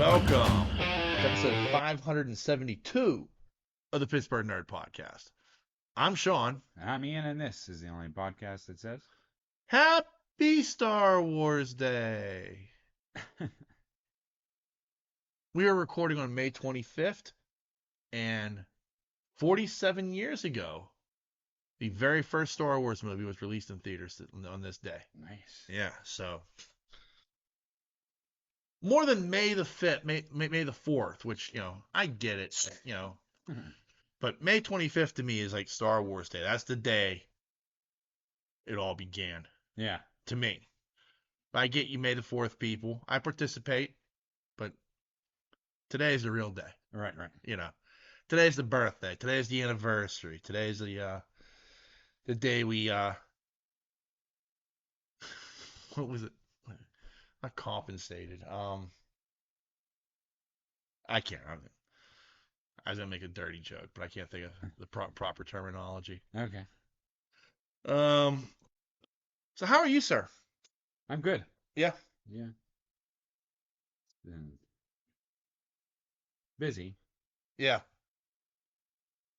Welcome to episode 572 of the Pittsburgh Nerd Podcast. I'm Sean. I'm Ian, and this is the only podcast that says Happy Star Wars Day. We are recording on May 25th, and 47 years ago, the very first Star Wars movie was released in theaters on this day. nice. Yeah, so more than May the 5th, May the 4th, which, I get it, but May 25th to me is like Star Wars Day. That's the day it all began Yeah. to me. I get you May the 4th, people. I participate, but today is the real day. Right. Today's the birthday. Today's the anniversary. Today's the day we what was it? Not compensated. I can't. I was gonna make a dirty joke, but I can't think of the proper terminology. Okay. So how are you, sir? I'm good. Yeah. Yeah. Been busy. Yeah.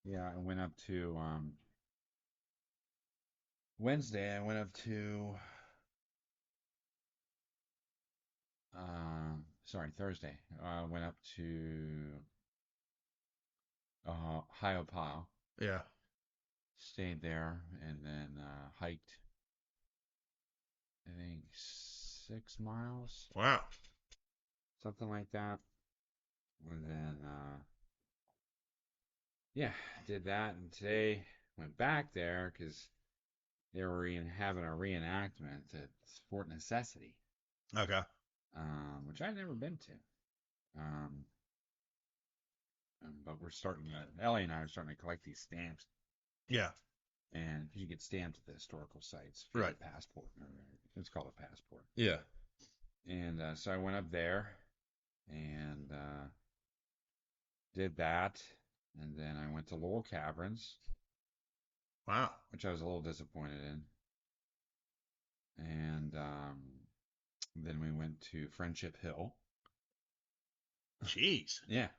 Yeah, I went up to Wednesday. I went up to Thursday. I went up to Hiopao. Yeah. Stayed there and then hiked, I think, 6 miles, Wow. something like that. And then, yeah, did that. And today went back there because they were having a reenactment at Fort Necessity, Okay. which I'd never been to. But Ellie and I are starting to collect these stamps. Yeah. And you get stamped at the historical sites for Right. a passport. It's called a passport. Yeah. And so I went up there and did that. And then I went to Laurel Caverns, Wow. which I was a little disappointed in. And then we went to Friendship Hill. Jeez. Yeah.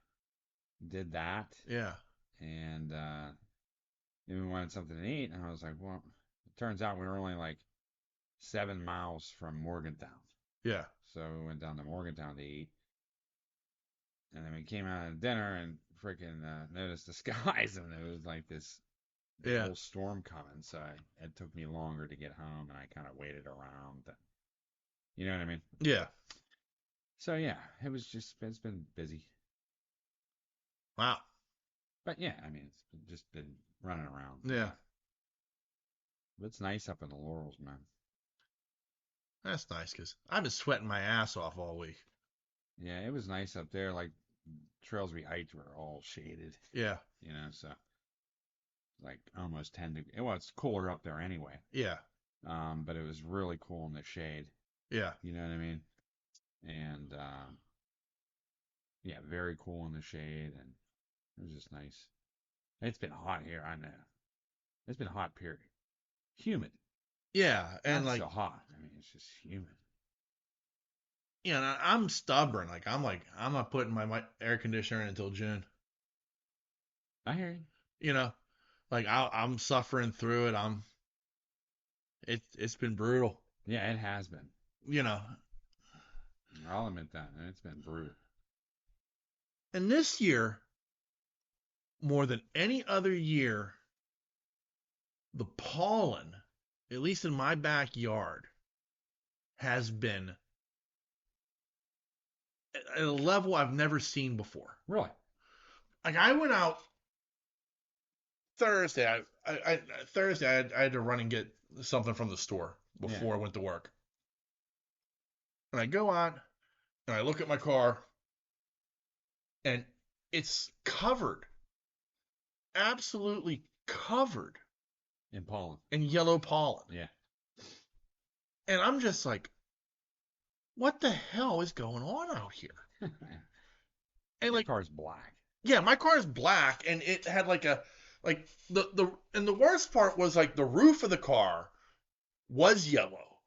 Did that. Yeah. And then we wanted something to eat. And I was like, well, it turns out we were only like 7 miles from Morgantown. Yeah. So we went down to Morgantown to eat. And then we came out of dinner and freaking noticed the skies, and it was like this Yeah. whole storm coming. So it took me longer to get home, and I kind of waited around. You know what I mean? Yeah. So yeah, it's been busy. Wow. But yeah, I mean, it's just been running around. Yeah. But it's nice up in the Laurels, man. That's nice because I've been sweating my ass off all week. Yeah, it was nice up there. Like, trails we hiked were all shaded, Yeah. so like almost 10 degrees. Well, it's cooler up there anyway. Yeah. But it was really cool in the shade. Yeah. You know what I mean? And yeah, very cool in the shade, and it was just nice. It's been hot here, I know. It's been hot, period. Humid. Yeah. And Not like, so hot. I mean, it's just humid. I'm stubborn. I'm not putting my air conditioner in until June. I hear you. I'm suffering through it. It's been brutal. Yeah, it has been. I'll admit that. It's been brutal. And this year, more than any other year, the pollen, at least in my backyard, has been at a level I've never seen before. Really? Like, I went out Thursday. I had to run and get something from the store before I went to work. And I go out and I look at my car, and it's covered, absolutely covered In pollen. in yellow pollen. Yeah. And I'm just like, what the hell is going on out here? And Your car's black. Yeah, my car is black, and it had and the worst part was like the roof of the car was yellow,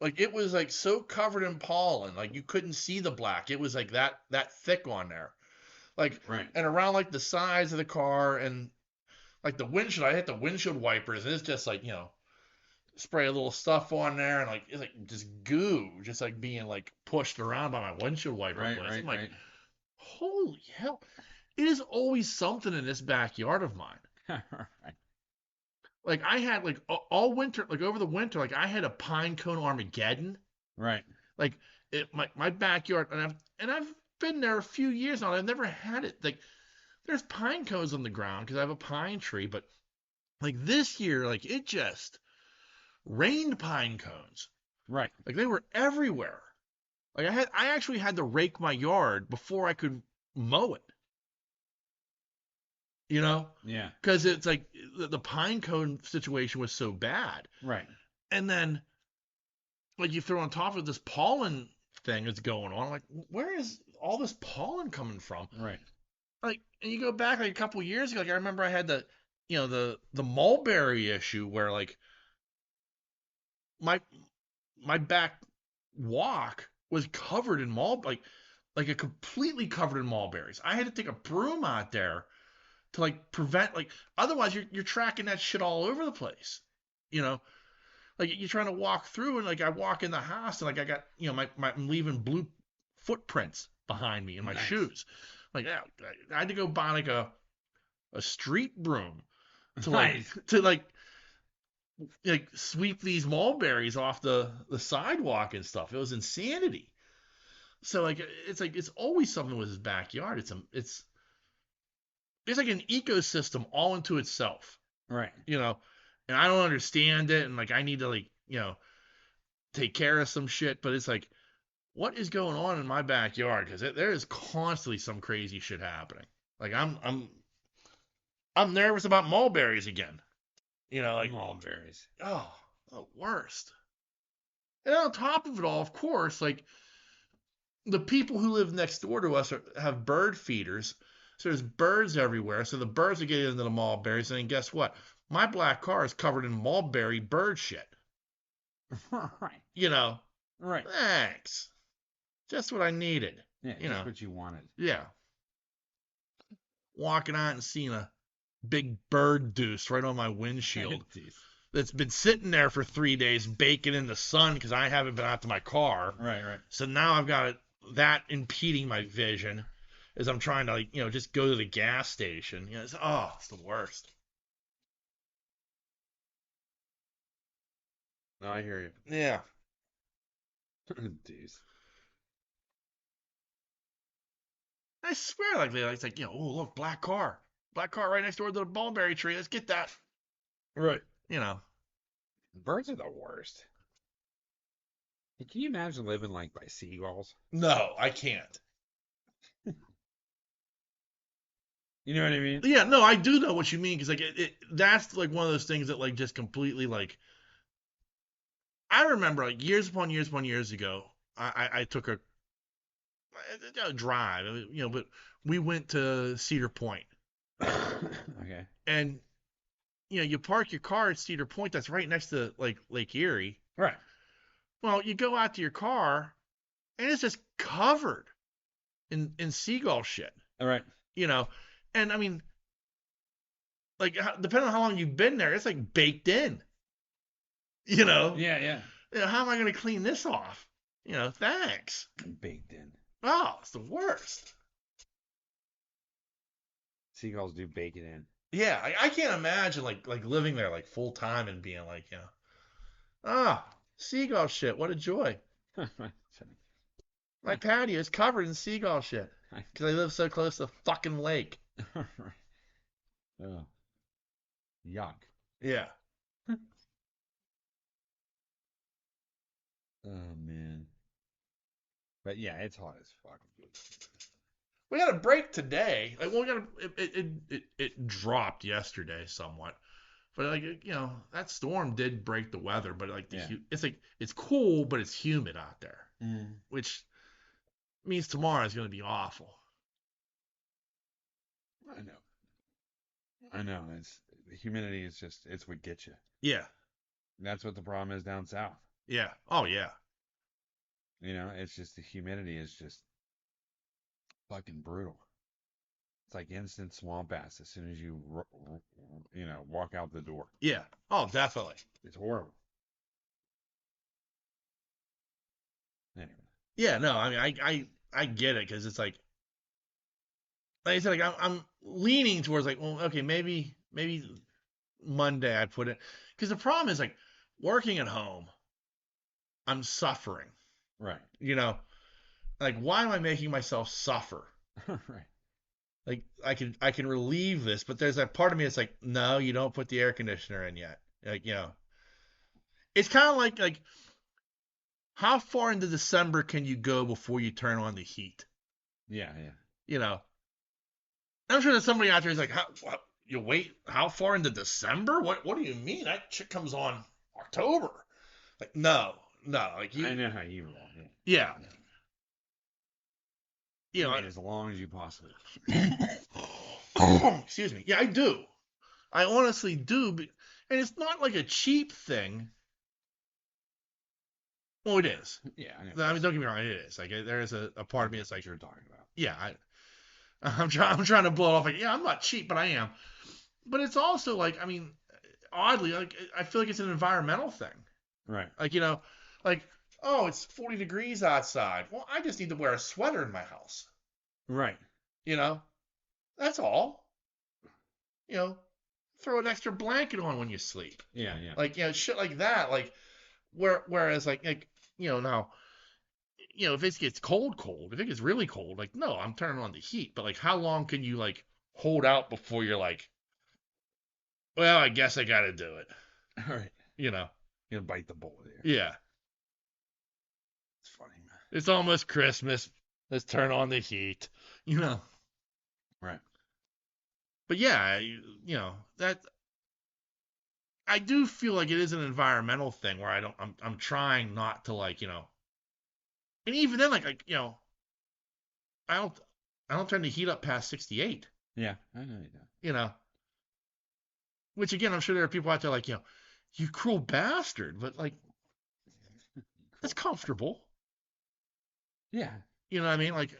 Like it was like so covered in pollen, like you couldn't see the black. It was like that thick on there. Like Right. and around like the sides of the car and like the windshield, I hit the windshield wipers and it's just like, spray a little stuff on there and like it's like just goo, just like being like pushed around by my windshield wiper Right. blades. Right. I'm like, Right. holy hell. It is always something in this backyard of mine. Right. Like I had like all winter, like over the winter, like I had a pine cone Armageddon. Right. Like my backyard, and I've been there a few years now. And I've never had it. Like there's pine cones on the ground because I have a pine tree, but like this year, like it just rained pine cones. Right. Like they were everywhere. Like I actually had to rake my yard before I could mow it. You know, Yeah. because it's like the pine cone situation was so bad, Right. and then like you throw on top of this pollen thing that's going on. Like, where is all this pollen coming from? Right. Like, and you go back like a couple years ago. Like, I remember I had the mulberry issue where like my my back walk was covered in like a completely covered in mulberries. I had to take a broom out there to like prevent like otherwise you're tracking that shit all over the place. You know, like you're trying to walk through and like I walk in the house and like I got I'm leaving blue footprints behind me in my Nice. shoes. Like yeah, I had to go buy like a street broom to Nice. like sweep these mulberries off the sidewalk and stuff. It was insanity. So like it's always something with his backyard. It's like an ecosystem all into itself, Right. you know. And I don't understand it, and like I need to like take care of some shit. But it's like, what is going on in my backyard? Because there is constantly some crazy shit happening. Like I'm nervous about mulberries again. Like Mulberries. oh, the worst. And on top of it all, of course, like the people who live next door to us have bird feeders. So there's birds everywhere. So the birds are getting into the mulberries. And then guess what? My black car is covered in mulberry bird shit. Right. You know, Right. thanks. Just what I needed. Yeah. Just what you wanted. Yeah. Walking out and seeing a big bird deuce right on my windshield that's been sitting there for 3 days baking in the sun because I haven't been out to my car. Right. Right. So now I've got that impeding my vision as I'm trying to like just go to the gas station. It's the worst. No, I hear you. Yeah. Jeez. I swear, like it's like oh look, black car right next door to the mulberry tree. Let's get that. Right. Birds are the worst. Can you imagine living like by seagulls? No, I can't. You know what I mean? Yeah, no, I do know what you mean because like that's like one of those things that like just completely like. I remember like years upon years ago, I took a drive, but we went to Cedar Point. Okay. And you park your car at Cedar Point. That's right next to like Lake Erie. Right. Well, you go out to your car, and it's just covered in seagull shit. All right. And I mean, like depending on how long you've been there, it's like baked in. Yeah, yeah. How am I going to clean this off? Thanks. Baked in. Oh, it's the worst. Seagulls do bake it in. Yeah, I can't imagine like living there like full time and being like, seagull shit. What a joy. My patio is covered in seagull shit because I live so close to the fucking lake. Oh, yuck. Yeah. Oh man. But yeah, it's hot as fuck. We got a break today. Like, well, it dropped yesterday somewhat, but like that storm did break the weather. But like it's like it's cool, but it's humid out there, which means tomorrow is going to be awful. I know. It's the humidity is just it's what gets you. Yeah. And that's what the problem is down south. Yeah. Oh yeah. You know, it's just the humidity is just fucking brutal. It's like instant swamp ass as soon as you, you know, walk out the door. Yeah. Oh, definitely. It's horrible. Anyway, Yeah. No, I mean, I get it because it's like I said, like I'm leaning towards like, well, okay, maybe Monday I put it because the problem is like working at home, I'm suffering. right, You know, like why am I making myself suffer? right. Like I can relieve this, but there's that part of me that's like, no, you don't put the air conditioner in yet. Like, it's kind of like how far into December can you go before you turn on the heat? Yeah, yeah. You know, I'm sure there's somebody out there who's like, how what, you wait? How far into December? What do you mean? That shit comes on October. Like, no, no, like I you, know how you roll. Yeah. yeah, Yeah. you You know. wait as long as you possibly Excuse me. Yeah, I do. I honestly do, and it's not like a cheap thing. Well, it is. can. Yeah, I know. I mean, don't get me wrong, it is. Like, there is a part of me that's What like, you're talking about. yeah, I'm trying to blow it off. Like, yeah, I'm not cheap, but I am. But it's also like, I mean, oddly, like, I feel like it's an environmental thing. Right, Like, like, oh, it's 40 degrees outside. Well, I just need to wear a sweater in my house. right. You know, that's all. You know, throw an extra blanket on when you sleep. Yeah, yeah. Like, shit like that. Like, whereas like now, if it gets cold, if it gets really cold, like, no, I'm turning on the heat. But like, how long can you like hold out before you're like, well, I guess I got to do it. All right. You know? You bite the bullet here. Yeah. It's funny, man. It's almost Christmas. Let's turn on the heat. You know? Right. But yeah, that I do feel like it is an environmental thing where I'm trying not to like, and even then like, I don't I don't turn the heat up past 68. Yeah, I know you don't. You know? Which again, I'm sure there are people out there like, you cruel bastard, but like it's comfortable. Yeah. You know what I mean? Like,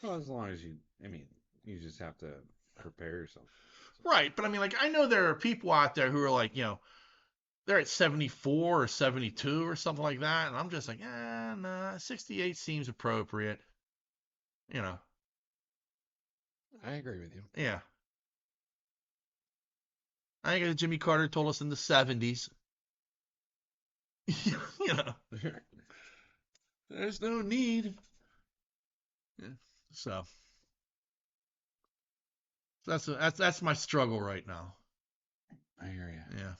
Well, as long as you, I mean, you just have to prepare yourself. right. But I mean, like, I know there are people out there who are like, they're at 74 or 72 or something like that. And I'm just like, nah, 68 seems appropriate. You know? I agree with you. Yeah. I think Jimmy Carter told us in the 70s. you know, there's no need. Yeah. So that's my struggle right now. I hear you. Yeah.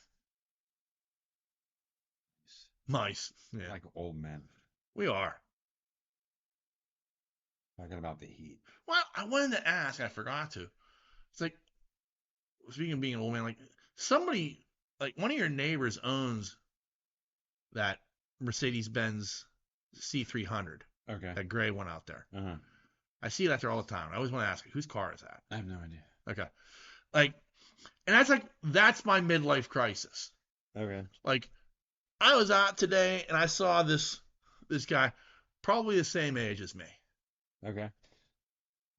Nice. Yeah. Like old men We are. talking about the heat. Well, I wanted to ask, I forgot to. It's like, speaking of being an old man, like somebody, like one of your neighbors owns that Mercedes Benz C300, Okay. that gray one out there. Uh huh. I see it out there all the time. I always want to ask, whose car is that? I have no idea. Okay. Like, and that's my midlife crisis. Okay. Like, I was out today and I saw this guy, probably the same age as me, Okay.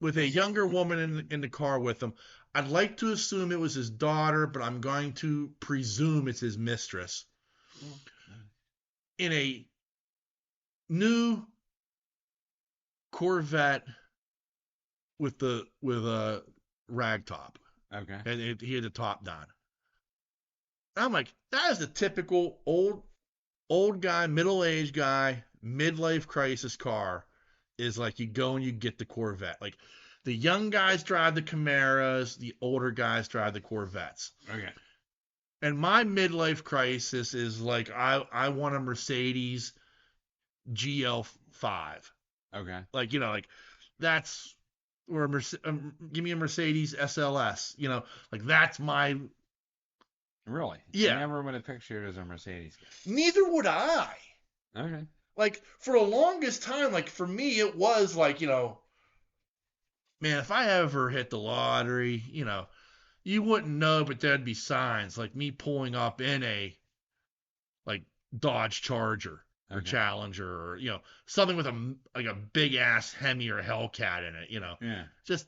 with a younger woman in the car with him. I'd like to assume it was his daughter, but I'm going to presume it's his mistress. In a new Corvette with a rag top, Okay. and he had the top down. I'm like, that is the typical old guy, middle-aged guy, midlife crisis car. Is like you go and you get the Corvette. Like the young guys drive the Camaros, the older guys drive the Corvettes. Okay. And my midlife crisis is like I want a Mercedes GL5. Okay. Like, like that's or give me a Mercedes SLS. Like that's my. Really? Yeah. I never would have pictured it as a Mercedes guy. Neither would I. Okay. Like for the longest time, like for me, it was like, man, if I ever hit the lottery, you wouldn't know, but there'd be signs like me pulling up in a like Dodge Charger or Okay. Challenger, or something with a big ass Hemi or Hellcat in it. Yeah. Just.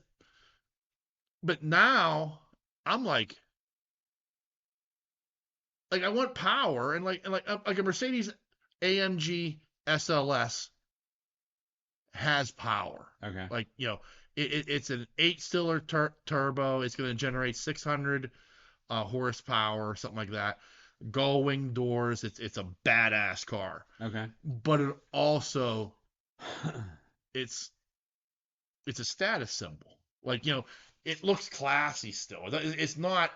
But now I'm like I want power, and like a Mercedes AMG SLS has power. Okay. Like it's an 8 cylinder turbo. It's going to generate 600 horsepower or something like that. Gull-wing doors. It's a badass car. Okay. But it also it's it's a status symbol. Like it looks classy still. It's not.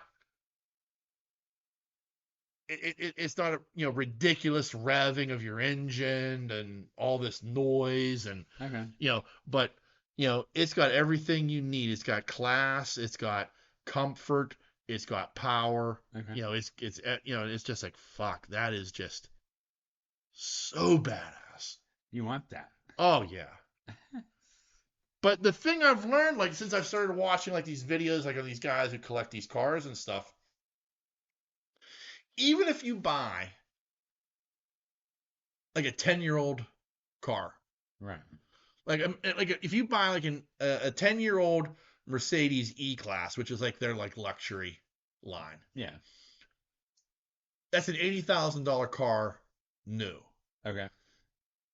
It's not a ridiculous revving of your engine and all this noise and Okay. but it's got everything you need. It's got class, it's got comfort, it's got power. Okay. It's just like fuck, that is just so badass. You want that? Oh yeah. But the thing I've learned, like since I've started watching like these videos like of these guys who collect these cars and stuff, even if you buy like a 10-year-old car, Right. like if you buy like a 10-year-old Mercedes E-Class, which is like their like luxury line, Yeah. that's an $80,000 car new. Okay.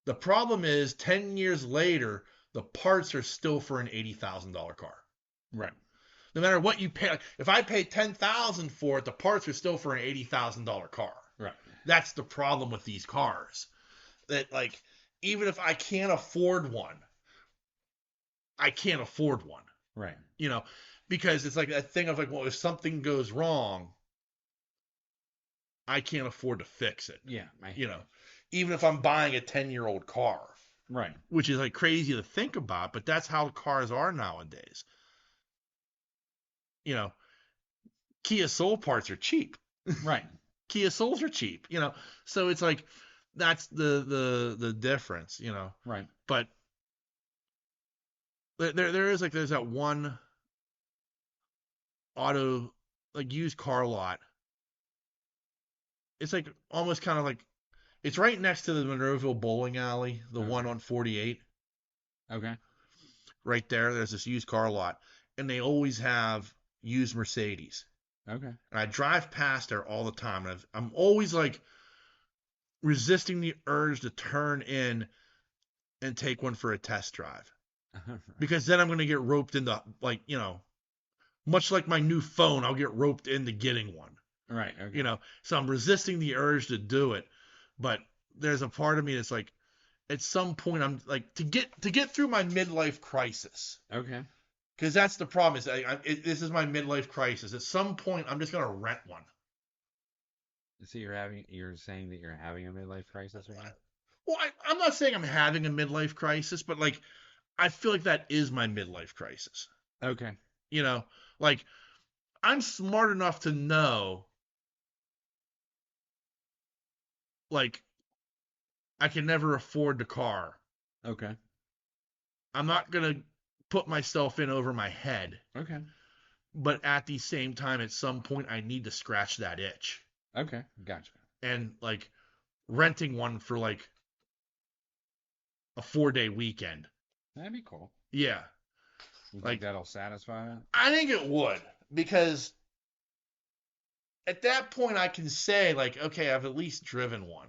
The problem is 10 years later, the parts are still for an $80,000 car. Right. No matter what you pay, like, if I pay $10,000 for it, the parts are still for an $80,000 car. Right. That's the problem with these cars. That like even if I can't afford one, I can't afford one. Right. Because it's like that thing of like, well, if something goes wrong, I can't afford to fix it. Yeah. Even if I'm buying a 10-year-old car, Right. which is like crazy to think about, but that's how cars are nowadays. Kia Soul parts are cheap. Right. Kia Souls are cheap. So it's like that's the difference. Right. But there's that one auto like used car lot. It's like almost kind of like it's right next to the Monroeville bowling alley, the one on 48. Okay. Right there, there's this used car lot, and they always have used Mercedes. Okay. And I drive past there all the time, and I'm always like resisting the urge to turn in and take one for a test drive, because then I'm going to get roped into like much like my new phone, I'll get roped into getting one. Right. Okay. So I'm resisting the urge to do it, but there's a part of me that's like, at some point, I'm like to get through my midlife crisis. Okay. Because that's the problem is this is my midlife crisis. At some point, I'm just gonna rent one. So you're saying that you're having a midlife crisis right now? Well, I'm not saying I'm having a midlife crisis, but like I feel like that is my midlife crisis. Okay. Like I'm smart enough to know like I can never afford the car. Okay. I'm not gonna put myself in over my head. Okay. But at the same time, at some point, I need to scratch that itch. Okay. Gotcha. And like renting one for like a 4-day weekend. That'd be cool. Yeah. You like think that'll satisfy that? I think it would, because at that point I can say like, okay, I've at least driven one.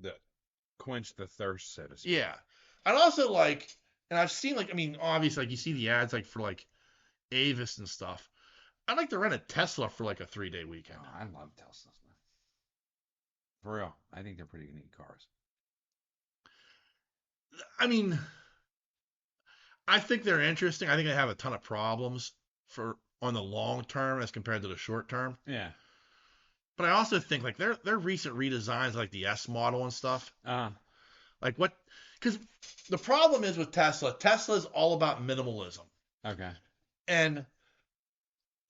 The quench the thirst, so to speak. Yeah. I'd also like, and I've seen like, I mean, obviously like you see the ads like for like Avis and stuff. I'd like to rent a Tesla for like a 3-day weekend. Oh, I love Teslas, man. For real. I think they're pretty neat cars. I mean, I think they're interesting. I think they have a ton of problems for on the long term as compared to the short term. Yeah. But I also think like their recent redesigns, like the S model and stuff, like what? Because the problem is with Tesla. Tesla is all about minimalism. Okay. And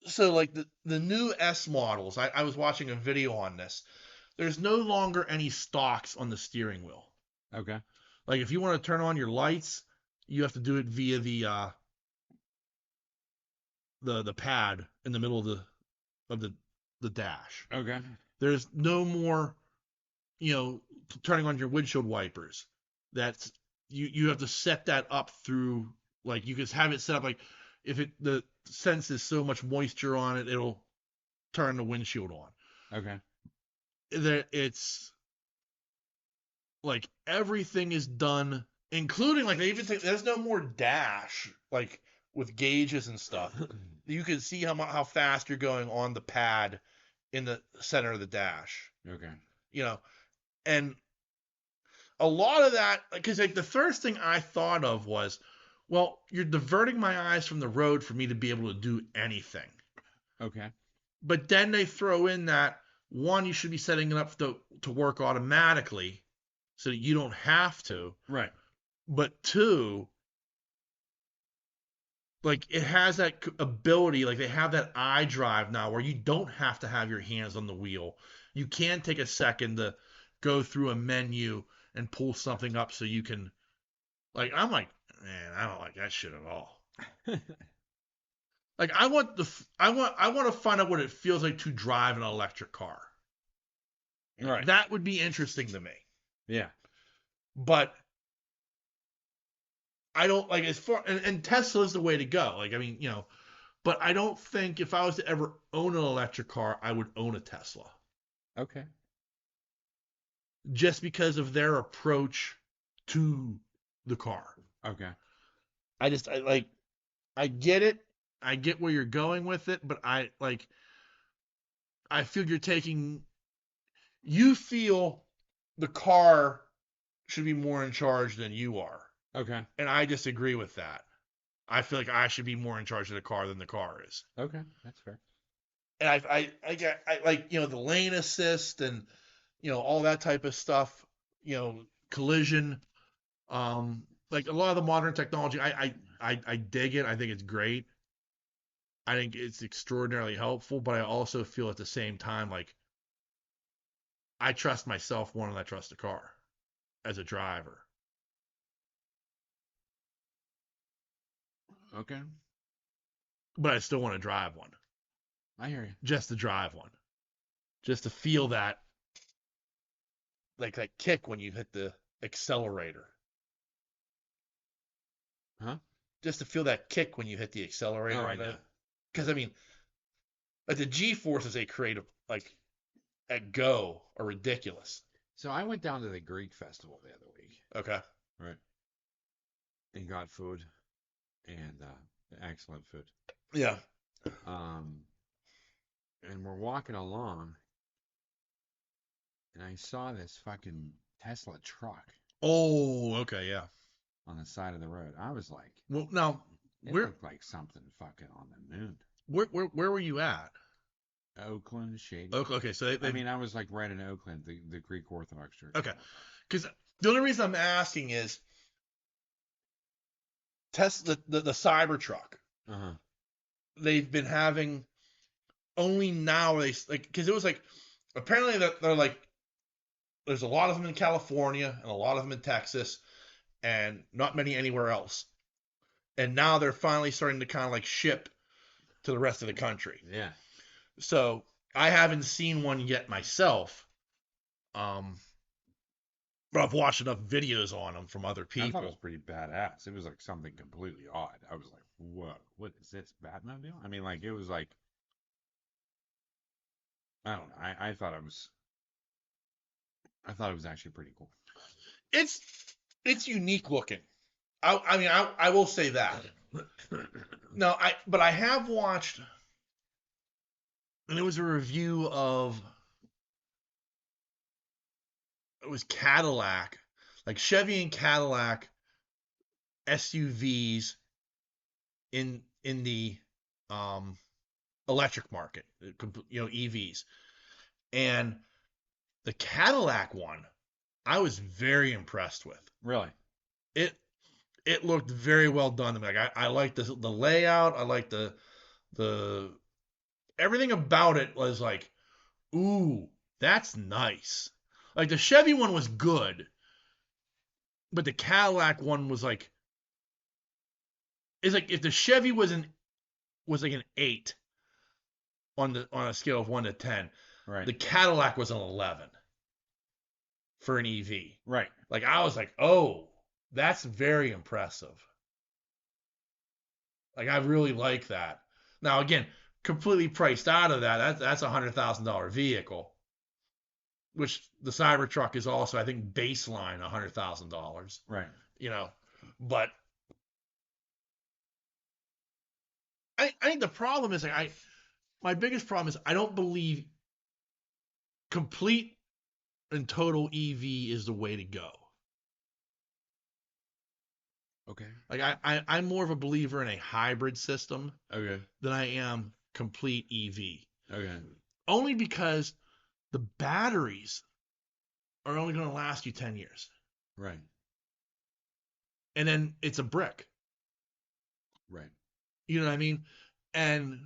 so like the new S models, I was watching a video on this. There's no longer any stalks on the steering wheel. Okay. Like if you want to turn on your lights, you have to do it via the pad in the middle of the the dash. Okay. There's no more, turning on your windshield wipers. That's you have to set that up through, like, you can have it set up like, if the senses so much moisture on it, it'll turn the windshield on. Okay. It's like everything is done, including, like, they even say there's no more dash, like with gauges and stuff. You can see how fast you're going on the pad in the center of the dash. Okay. And a lot of that, because like the first thing I thought of was, well, you're diverting my eyes from the road for me to be able to do anything. Okay. But then they throw in that, one, you should be setting it up to work automatically so that you don't have to. Right. But two, like, it has that ability, like they have that iDrive now where you don't have to have your hands on the wheel. You can take a second to go through a menu and pull something up so you can, like, I'm like, man, I don't like that shit at all. Like, I want to find out what it feels like to drive an electric car. Right. That would be interesting to me. Yeah. But I don't, like, as far, and Tesla is the way to go. Like, I mean, but I don't think if I was to ever own an electric car, I would own a Tesla. Okay. Just because of their approach to the car. Okay. I get it. I get where you're going with it, but I feel you feel the car should be more in charge than you are. Okay. And I disagree with that. I feel like I should be more in charge of the car than the car is. Okay, that's fair. And I like, the lane assist and, all that type of stuff, collision, like a lot of the modern technology, I dig it. I think it's great. I think it's extraordinarily helpful, but I also feel at the same time, like, I trust myself more than I trust the car as a driver. Okay. But I still want to drive one. I hear you. Just to drive one. Just to feel that, like, that kick when you hit the accelerator. Huh? Just to feel that kick when you hit the accelerator. Oh, I know. Because, I mean, like, the G-forces they create, like, at Go are ridiculous. So I went down to the Greek festival the other week. Okay. Right. And got food. And excellent food. Yeah. And we're walking along, and I saw this fucking Tesla truck. Oh, okay, yeah. On the side of the road. I was like, well, now, it looked like something fucking on the moon. Where were you at? Oakland, Shady. Okay, so I was like right in Oakland, the Greek Orthodox Church. Okay, because the only reason I'm asking is Tesla, the Cybertruck. Uh-huh. They've been having only now, because it was like, apparently that they're like, there's a lot of them in California and a lot of them in Texas and not many anywhere else. And now they're finally starting to kind of like ship to the rest of the country. Yeah. So I haven't seen one yet myself. But I've watched enough videos on them from other people. I thought it was pretty badass. It was like something completely odd. I was like, whoa, what is this, Batmobile? I mean, like, it was like, I don't know. I thought it was actually pretty cool. It's unique looking. I will say that. No, but I have watched, and it was a review of, it was Cadillac, like Chevy and Cadillac SUVs in the electric market, EVs. And the Cadillac one, I was very impressed with. Really? It looked very well done. Like, I liked the layout. I liked the everything about it was like, ooh, that's nice. Like, the Chevy one was good, but the Cadillac one was like, it's like if the Chevy was like an 8, on a scale of 1 to 10. Right. The Cadillac was an 11 for an EV. Right. Like I was like, oh, that's very impressive. Like I really like that. Now again, completely priced out of that. That's $100,000 vehicle, which the Cybertruck is also, I think, baseline $100,000. Right. You know, but I think the problem is like my biggest problem is I don't believe complete and total EV is the way to go. Okay. Like I'm more of a believer in a hybrid system Okay. than I am complete EV. Okay. Only because the batteries are only going to last you 10 years. Right. And then it's a brick. Right. You know what I mean? And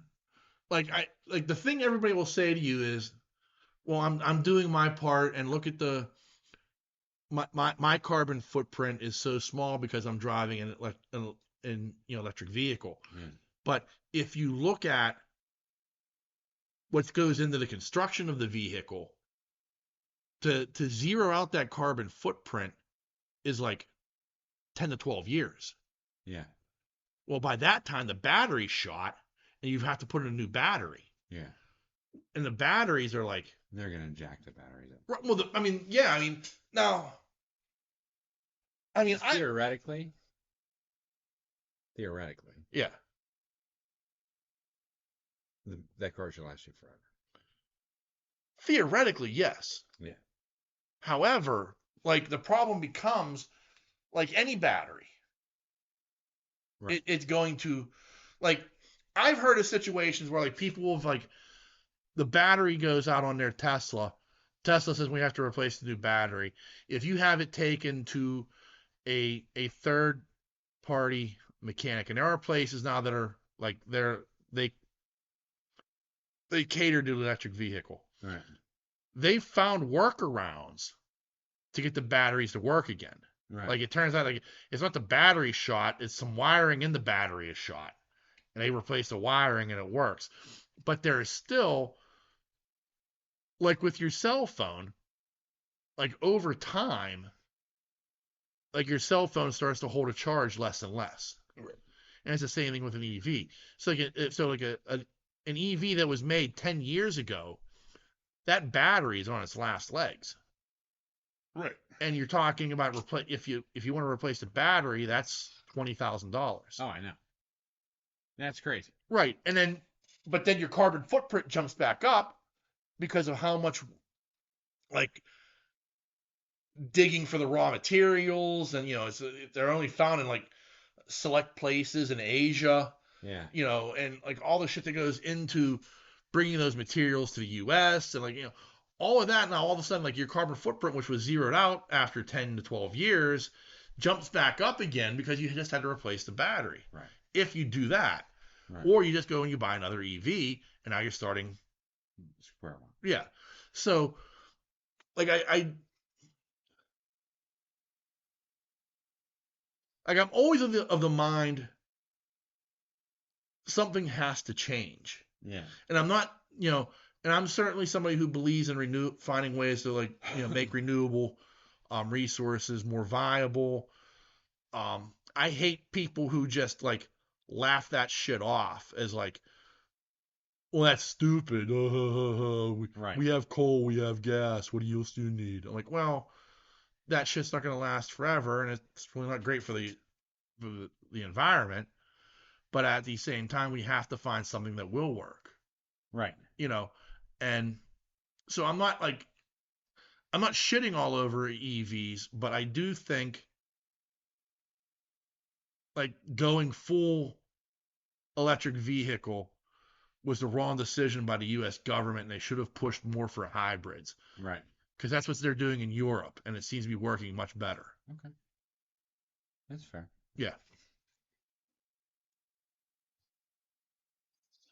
like the thing everybody will say to you is, well, I'm doing my part and look at my carbon footprint is so small because I'm driving an electric vehicle. Yeah. But if you look at what goes into the construction of the vehicle, to zero out that carbon footprint is like 10 to 12 years. Yeah. Well, by that time the battery's shot and you have to put in a new battery. Yeah. And the batteries are like, They're gonna jack the batteries up. well, I mean, yeah, I mean, now, I mean, Theoretically, yeah, that car should last you forever. theoretically, yes. Yeah. However, like the problem becomes like any battery. Right. It's going to, like, I've heard of situations where like people have like the battery goes out on their Tesla. Tesla says we have to replace the new battery. If you have it taken to a third party mechanic, and there are places now that are like they cater to the electric vehicle. Right. They found workarounds to get the batteries to work again. Right. Like it turns out like it's not the battery shot, it's some wiring in the battery is shot. And they replace the wiring and it works. But there is still, like with your cell phone, like over time, like your cell phone starts to hold a charge less and less. Right. And it's the same thing with an EV. So like an EV that was made 10 years ago, that battery is on its last legs. Right. And you're talking about if you want to replace the battery, that's $20,000. Oh, I know. That's crazy. Right. And then but then your carbon footprint jumps back up because of how much like digging for the raw materials and they're only found in like select places in Asia. Yeah. And like all the shit that goes into bringing those materials to the US and like all of that. Now all of a sudden like your carbon footprint, which was zeroed out after 10 to 12 years, jumps back up again because you just had to replace the battery. Right. If you do that. Right. Or you just go and you buy another EV and now you're starting square one. Yeah. So like I'm always of the mind something has to change. Yeah. And I'm not, and I'm certainly somebody who believes in finding ways to like, make renewable resources more viable. I hate people who just like laugh that shit off as like, well, that's stupid. We have coal, we have gas. What else do you need? I'm like, well, that shit's not going to last forever, and it's really not great for the environment. But at the same time, we have to find something that will work. Right. And so I'm not shitting all over EVs, but I do think like going full electric vehicle was the wrong decision by the U.S. government, and they should have pushed more for hybrids. Right. Because that's what they're doing in Europe, and it seems to be working much better. Okay. That's fair. Yeah.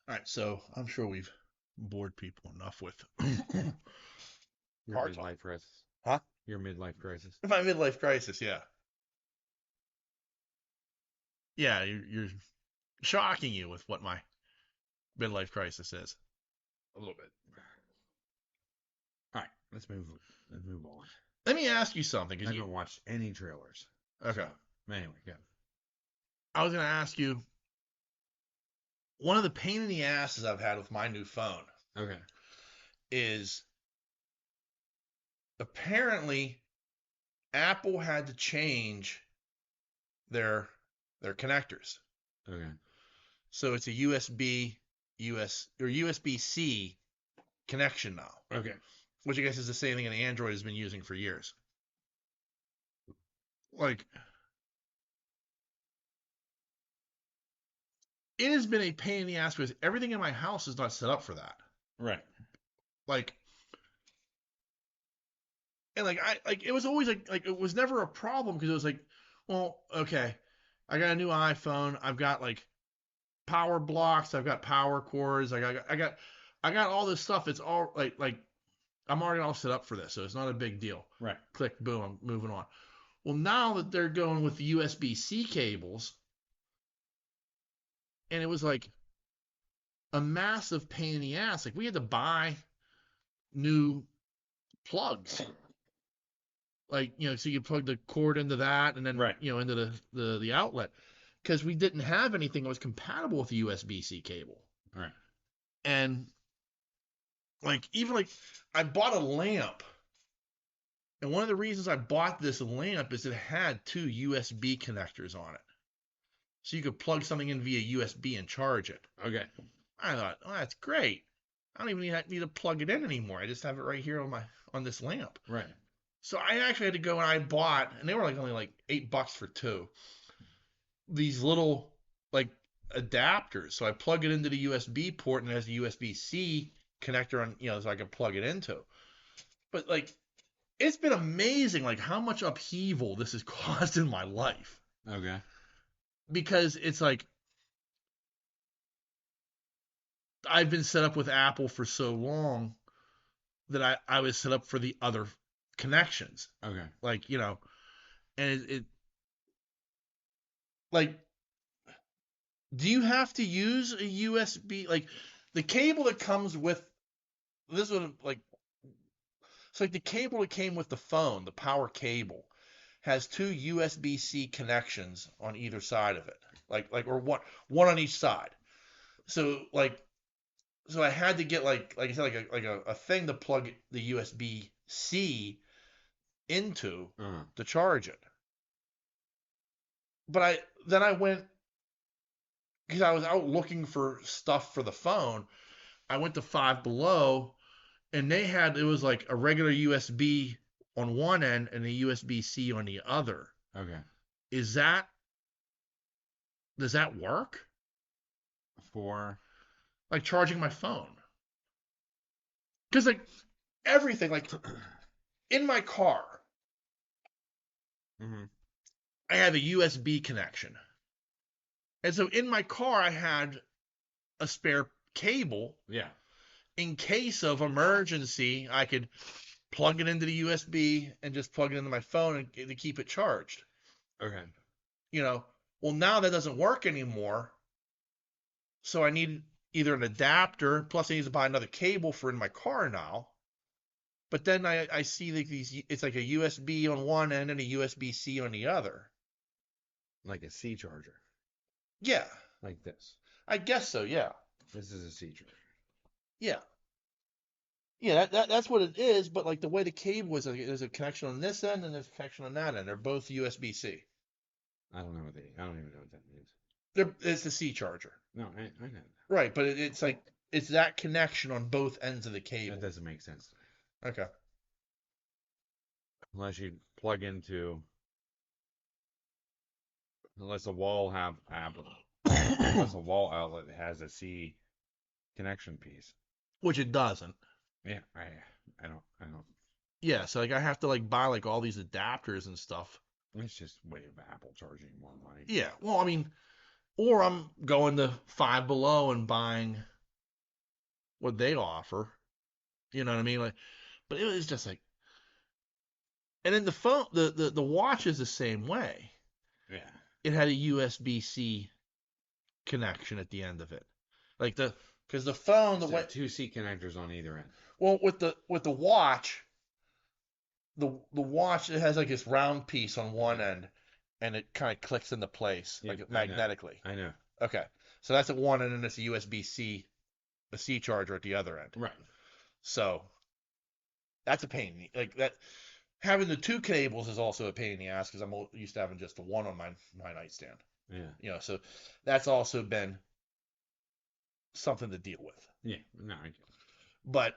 All right, so I'm sure we've bored people enough with your midlife crisis. Huh? Your midlife crisis. My midlife crisis, yeah. Yeah, you're shocking you with what my midlife crisis is. a little bit. All right, let's move on. Let me ask you something. I haven't watched any trailers. Okay. So, anyway, go. I was going to ask you, one of the pain in the asses I've had with my new phone Okay. is apparently Apple had to change their connectors. Okay. So it's a USB-C connection now. Okay. Which I guess is the same thing that Android has been using for years. Like, it has been a pain in the ass because everything in my house is not set up for that. Right. Like, and like it was always like it was never a problem because it was like, well, okay, I got a new iPhone, I've got like power blocks, I've got power cords, I got all this stuff. It's all like I'm already all set up for this, so it's not a big deal. Right. Click, boom, I'm moving on. Well, now that they're going with the USB-C cables, and it was like a massive pain in the ass. Like we had to buy new plugs. Like, so you plug the cord into that and then, Right. Into the outlet. Because we didn't have anything that was compatible with the USB-C cable. Right. And even I bought a lamp. And one of the reasons I bought this lamp is it had 2 USB connectors on it. So you could plug something in via USB and charge it. Okay. I thought, oh, that's great. I don't even need to plug it in anymore. I just have it right here on this lamp. Right. So I actually had to go and I bought, and they were only like $8 for 2. These little like adapters. So I plug it into the USB port and it has a USB-C connector on, so I can plug it into. But like, it's been amazing, like how much upheaval this has caused in my life. Okay. Because it's like, I've been set up with Apple for so long that I was set up for the other connections. Okay. Like, and it like, do you have to use a USB? Like, the cable that comes with this one, like, it's like the cable that came with the phone, the power cable, has 2 USB-C connections on either side of it. Or one on each side. So I had to get like I said, like a thing to plug the USB-C into to charge it. But I went, because I was out looking for stuff for the phone. I went to Five Below, and it was like a regular USB on one end and a USB-C on the other. Okay. Does that work? For like charging my phone? Because like everything, like in my car, I have a USB connection. And so in my car, I had a spare cable. Yeah. In case of emergency, I could plug it into the USB and just plug it into my phone to keep it charged. Okay. Well, now that doesn't work anymore. So I need either an adapter, plus I need to buy another cable for in my car now. But then I see like it's like a USB on one end and a USB-C on the other. Like a C charger. Yeah. Like this. I guess so, yeah. This is a C charger. Yeah. Yeah, that's what it is, but like the way the cable is, like, there's a connection on this end and there's a connection on that end. They're both USB-C. I don't even know what that means. It's the C charger. No, I know that. Right, but it's like, it's that connection on both ends of the cable. That doesn't make sense. Okay. Unless you plug into, unless a wall unless a wall outlet has a C connection piece. Which it doesn't. Yeah, I don't. Yeah, so like I have to like buy like all these adapters and stuff. It's just way of Apple charging more money. Yeah, well, I mean, or I'm going to Five Below and buying what they offer. You know what I mean? Like, but it was just like, and then the phone, the watch is the same way. Yeah. It had a USB-C connection at the end of it. Like Because the phone, the So way, 2C connectors on either end. well, with the watch, the watch, it has like this round piece on one end, and it kind of clicks into place Yeah, like I know. magnetically. I know. Okay, so that's at one end, and it's a USB-C, a C charger at the other end. Right. So that's a pain. Like that, having the two cables is also a pain in the ass because I'm used to having just the one on my nightstand. Yeah. So that's also been something to deal with. Yeah. No, I get it. But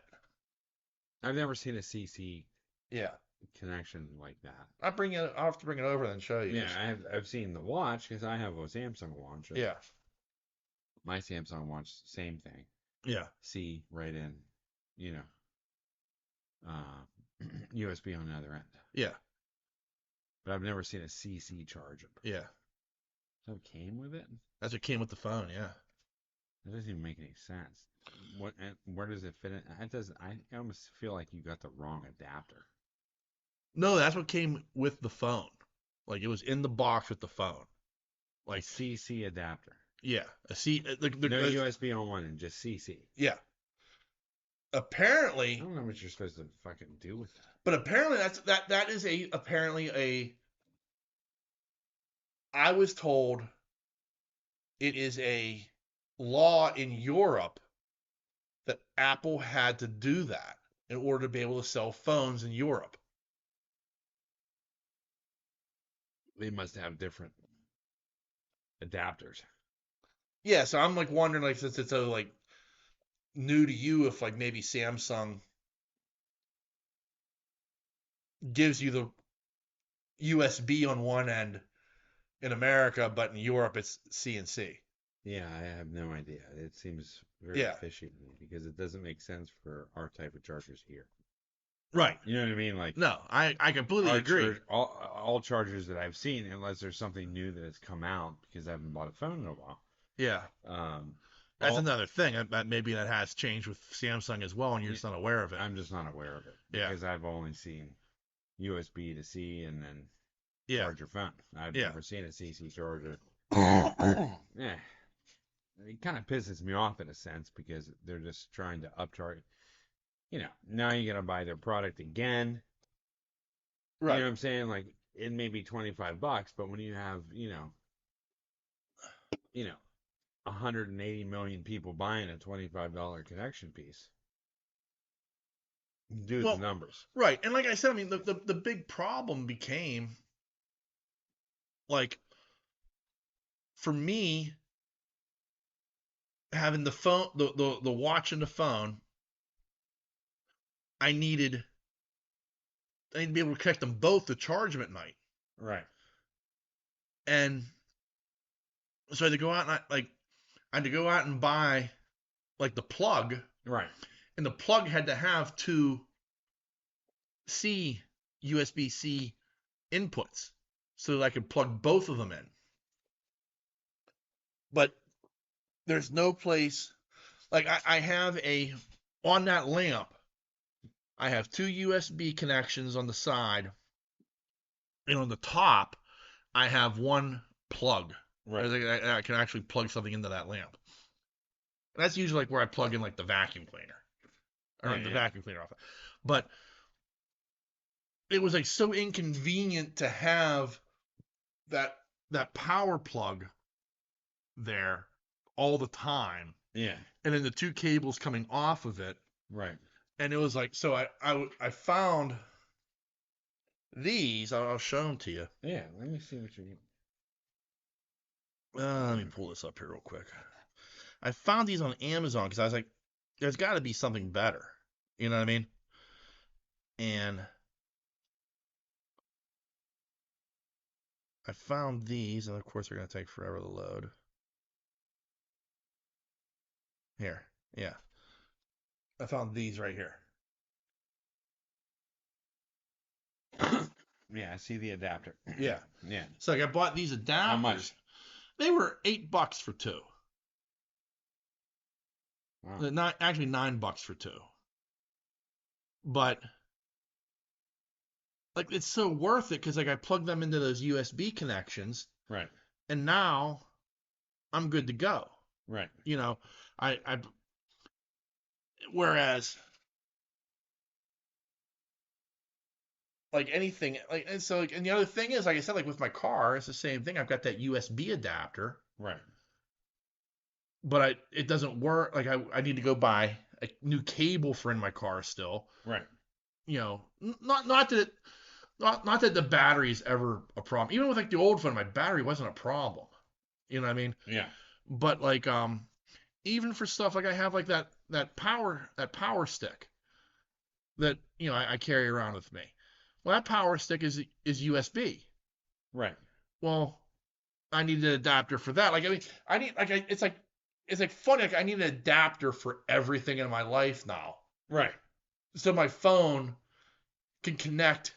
I've never seen a CC yeah, connection like that. I'll have to bring it over and show you. Yeah, I've seen the watch because I have a Samsung watch. Yeah. My Samsung watch, same thing. Yeah. C right in, USB on the other end. Yeah. But I've never seen a CC charger. Yeah. So it came with it? That's what came with the phone. Yeah. That doesn't even make any sense. Where does it fit in? It doesn't. I almost feel like you got the wrong adapter. No, that's what came with the phone. Like it was in the box with the phone. Like CC adapter. Yeah, a C. No USB on one end, just CC. Yeah. I Apparently, don't know what you're supposed to fucking do with that. but apparently that is I was told it is a law in Europe that Apple had to do that in order to be able to sell phones in Europe. They must have different adapters. Yeah, so I'm like wondering, like, since it's so like new to you, if like maybe Samsung gives you the USB on one end in America, but in Europe it's CNC. Yeah, I have no idea. It seems very fishy to me because it doesn't make sense for our type of chargers here. Right. You know what I mean? Like, no, I completely agree. All chargers that I've seen, unless there's something new that has come out, because I haven't bought a phone in a while. Yeah. That's another thing. Maybe that has changed with Samsung as well, and you're just not aware of it. I'm just not aware of it. Yeah. Because I've only seen USB to C and then charge your phone. I've never seen a CC charger. Yeah. It kind of pisses me off in a sense because they're just trying to upcharge. Now you're going to buy their product again. Right. You know what I'm saying? Like, it may be $25, but when you have, 180 million people buying a $25 connection piece, do the numbers. Right. And like I said, I mean, the big problem became, like, for me, having the phone, the watch and the phone, I need to be able to connect them both to charge them at night. Right. And so I had to go out and buy like the plug. Right. And the plug had to have two USB-C inputs so that I could plug both of them in. But there's no place, like I have on that lamp, I have two USB connections on the side, and on the top, I have one plug. Right. I can actually plug something into that lamp. And that's usually like where I plug in like the vacuum cleaner. Or the vacuum cleaner off. But it was like so inconvenient to have that power plug there all the time. Yeah. And then the two cables coming off of it. Right. And it was like, so I found these. I'll show them to you. Yeah, let me see what you're doing. Let me pull this up here real quick. I found these on Amazon because I was like, there's got to be something better. You know what I mean? And I found these, and of course they're going to take forever to load. Here. Yeah. I found these right here. Yeah, I see the adapter. Yeah. Yeah. So like I bought these adapters. How much? They were $8 for two. Wow. Not actually $9 for two. But like it's so worth it because like I plugged them into those USB connections. Right. And now I'm good to go. Right. I Whereas, like anything, like, and so, like, and the other thing is, like I said, like with my car, it's the same thing. I've got that USB adapter, Right. but it doesn't work. Like I need to go buy a new cable for in my car still. Right. Not that not that the battery's ever a problem. Even with like the old phone, my battery wasn't a problem. You know what I mean? Yeah. But like even for stuff like I have like that power stick that I carry around with me. Well, that power stick is USB. Right. Well, I need an adapter for that. Like I mean, I need like it's like funny. Like I need an adapter for everything in my life now. Right. So my phone can connect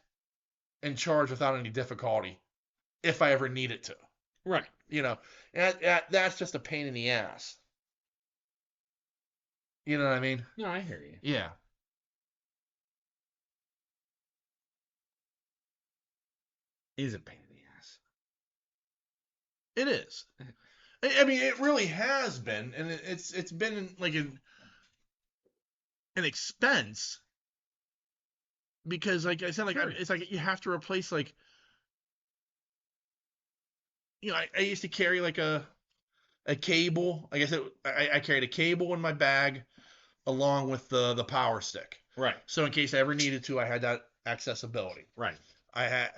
and charge without any difficulty if I ever need it to. Right. And that's just a pain in the ass. You know what I mean? No, I hear you. Yeah. Is a pain in the ass. It is. I mean, it really has been, and it's been like an expense because, like I said, like Sure. it's like you have to replace like I used to carry like a cable. Like I said, I carried a cable in my bag along with the power stick. Right. So in case I ever needed to, I had that accessibility. Right. I had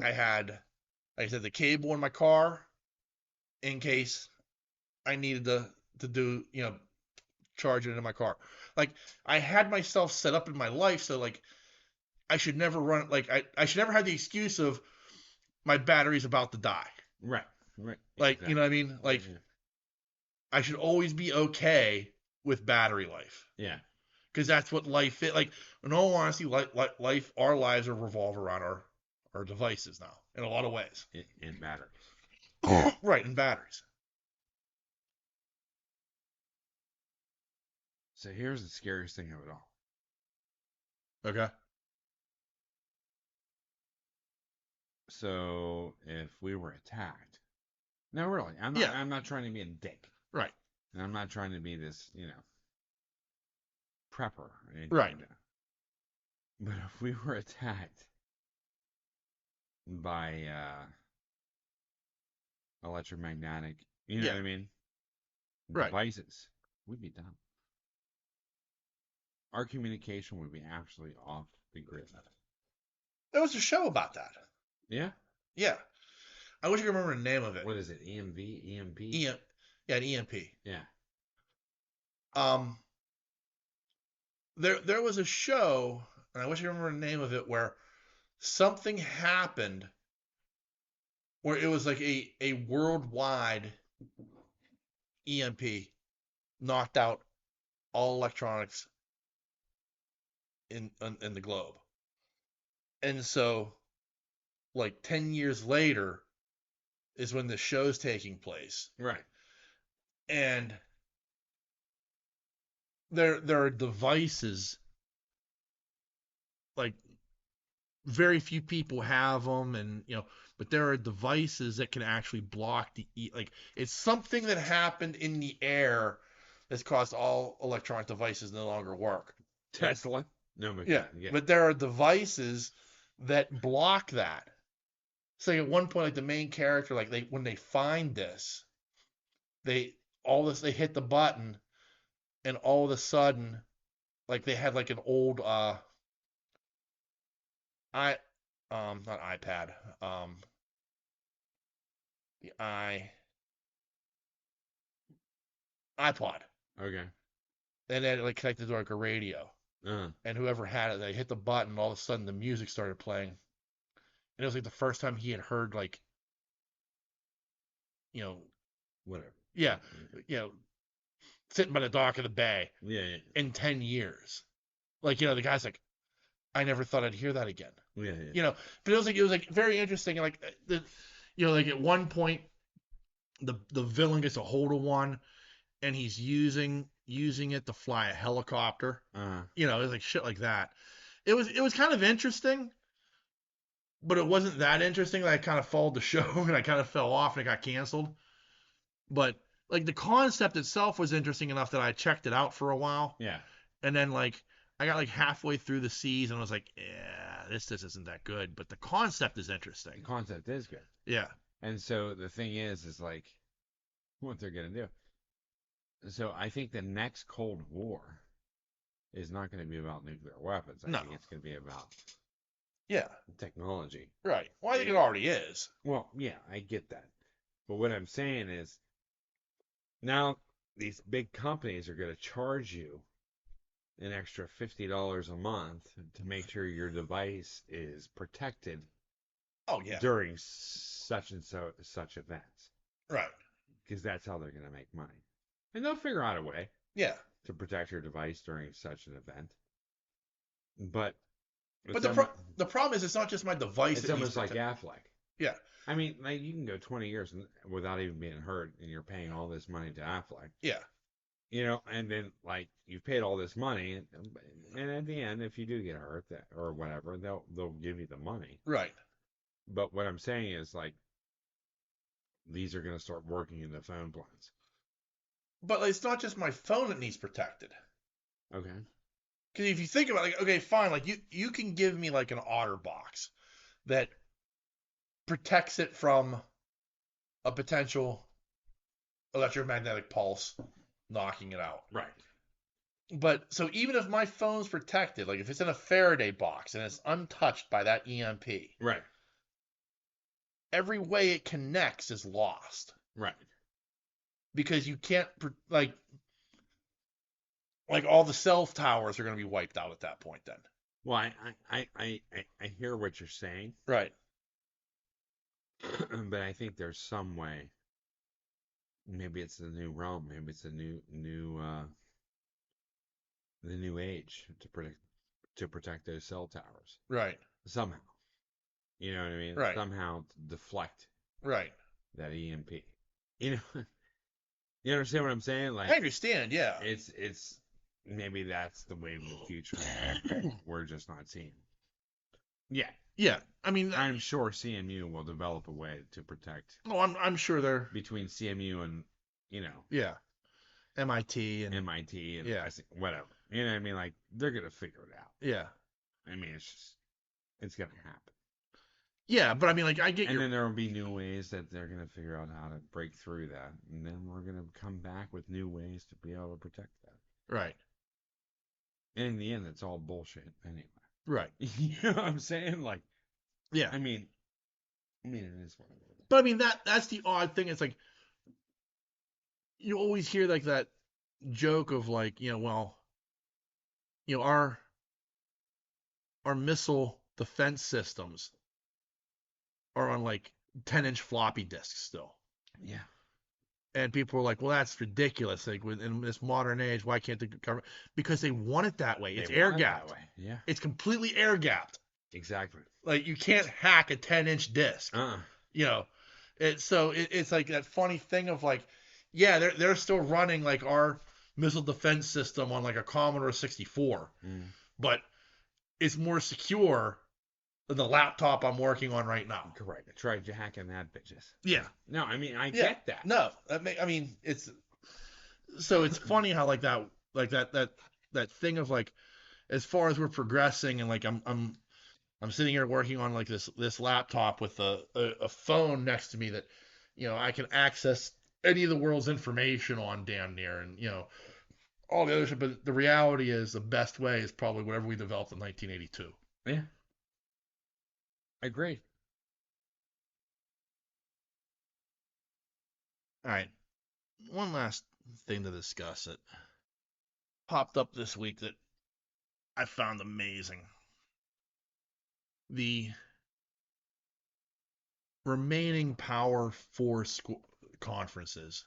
like I said the cable in my car in case I needed to do charge it in my car. Like I had myself set up in my life so like I should never run like I should never have the excuse of my battery's about to die. Right. Right. Like Exactly. you know what I mean? Like Yeah. I should always be okay with battery life. Yeah. Because that's what life is. Like in all honesty, life our lives are revolve around our devices now in a lot of ways. In batteries. Right, in batteries. So here's the scariest thing of it all. Okay. So if we were attacked, no, really, Yeah. I'm not trying to be a dick, Right. and I'm not trying to be this, prepper or anything Right. like that. But if we were attacked by electromagnetic, you know Yeah. what I mean, Right. devices, we'd be done. Our communication would be absolutely off the grid. There was a show about that. Yeah. Yeah. I wish I could remember the name of it. What is it? EMV, EMP? Yeah, an EMP. Yeah. There was a show, and I wish I remember the name of it, where something happened where it was like a worldwide EMP knocked out all electronics in the globe. And so like 10 years later is when the show's taking place. Right. And there are devices like very few people have them, and but there are devices that can actually block like it's something that happened in the air that's caused all electronic devices no longer work. Tesla? No, but Yeah, but there are devices that block that. So at one point, like the main character, like when they find this, they hit the button, and all of a sudden, like they had like an old not iPad, the iPod, Okay. and then like connected to like a radio, and whoever had it, they hit the button, all of a sudden the music started playing, and it was like the first time he had heard like, Whatever. yeah, sitting by the dock of the bay, Yeah. in 10 years, like the guy's like, I never thought I'd hear that again. Yeah. But it was like very interesting. Like like at one point, the villain gets a hold of one, and he's using it to fly a helicopter. It was like shit like that. It was kind of interesting, but it wasn't that interesting that I kind of followed the show and I kind of fell off and it got canceled. But like the concept itself was interesting enough that I checked it out for a while. Yeah. And then like I got like halfway through the season, I was like, yeah, this just isn't that good. But the concept is The interesting. concept is good. Yeah. And so the thing is like what they're gonna do. So I think the next Cold War is not going to be about nuclear weapons. I No. think it's going to be about Yeah. technology. Right. Well, I think it already is. Well, yeah, I get that. But what I'm saying is now these big companies are going to charge you an extra $50 a month to make sure your device is protected Oh yeah. during such and such events. Right. Because that's how they're going to make money. And they'll figure out a way Yeah. to protect your device during such an event. But But the problem is it's not just my device. it's almost like Affleck. Yeah. I mean, like you can go 20 years without even being hurt, and you're paying all this money to Affleck. Yeah. You know, and then like you've paid all this money, and at the end, if you do get hurt or whatever, they'll give you the money. Right. But what I'm saying is like these are going to start working in the phone plans. But it's not just my phone that needs protected. Okay. Because if you think about it, like, okay, fine, like you can give me like an OtterBox that protects it from a potential electromagnetic pulse knocking it out. Right. But so even if my phone's protected, like if it's in a Faraday box and it's untouched by that EMP, Right. every way it connects is lost. Right. Because you can't like all the cell towers are going to be wiped out at that point then. Well, I hear what you're saying. Right. But I think there's some way. Maybe it's the new realm. Maybe it's the new age to protect those cell towers Right. somehow. You know what I mean? Right. Somehow deflect Right. that EMP. You know, you understand what I'm saying? Like I understand, yeah. it's maybe that's the wave of the future. We're just not seeing. Yeah. Yeah. I mean, I'm sure CMU will develop a way to protect. Oh, I'm sure they're between CMU and yeah, MIT and MIT and yeah, whatever. You know what I mean? Like they're gonna figure it out. Yeah. I mean, it's gonna happen. Yeah, but I mean, like I get. And then there will be new ways that they're gonna figure out how to break through that, and then we're gonna come back with new ways to be able to protect that. Right. And in the end, it's all bullshit anyway. Right. You know what I'm saying? Like, yeah. I mean, it is what it is. But I mean, that's the odd thing. It's like you always hear like that joke of like, well, our missile defense systems are on like 10-inch floppy disks still. Yeah. And people are like, well, that's ridiculous. Like in this modern age, why can't the government? Because they want it that way. It's air gapped. Yeah. It's completely air gapped. Exactly. Like you can't hack a 10-inch disc. It's like that funny thing of like, yeah, they're still running like our missile defense system on like a Commodore 64, but it's more secure than the laptop I'm working on right now. Correct. I tried hacking that, bitches. Yeah. No, I mean I get that. No, I mean it's funny how like that thing of like, as far as we're progressing and like I'm sitting here working on like this laptop with a phone next to me that I can access any of the world's information on damn near, and all the other shit. But the reality is the best way is probably whatever we developed in 1982. Yeah. Agreed. All right. One last thing to discuss that popped up this week that I found amazing. The remaining Power 4 conferences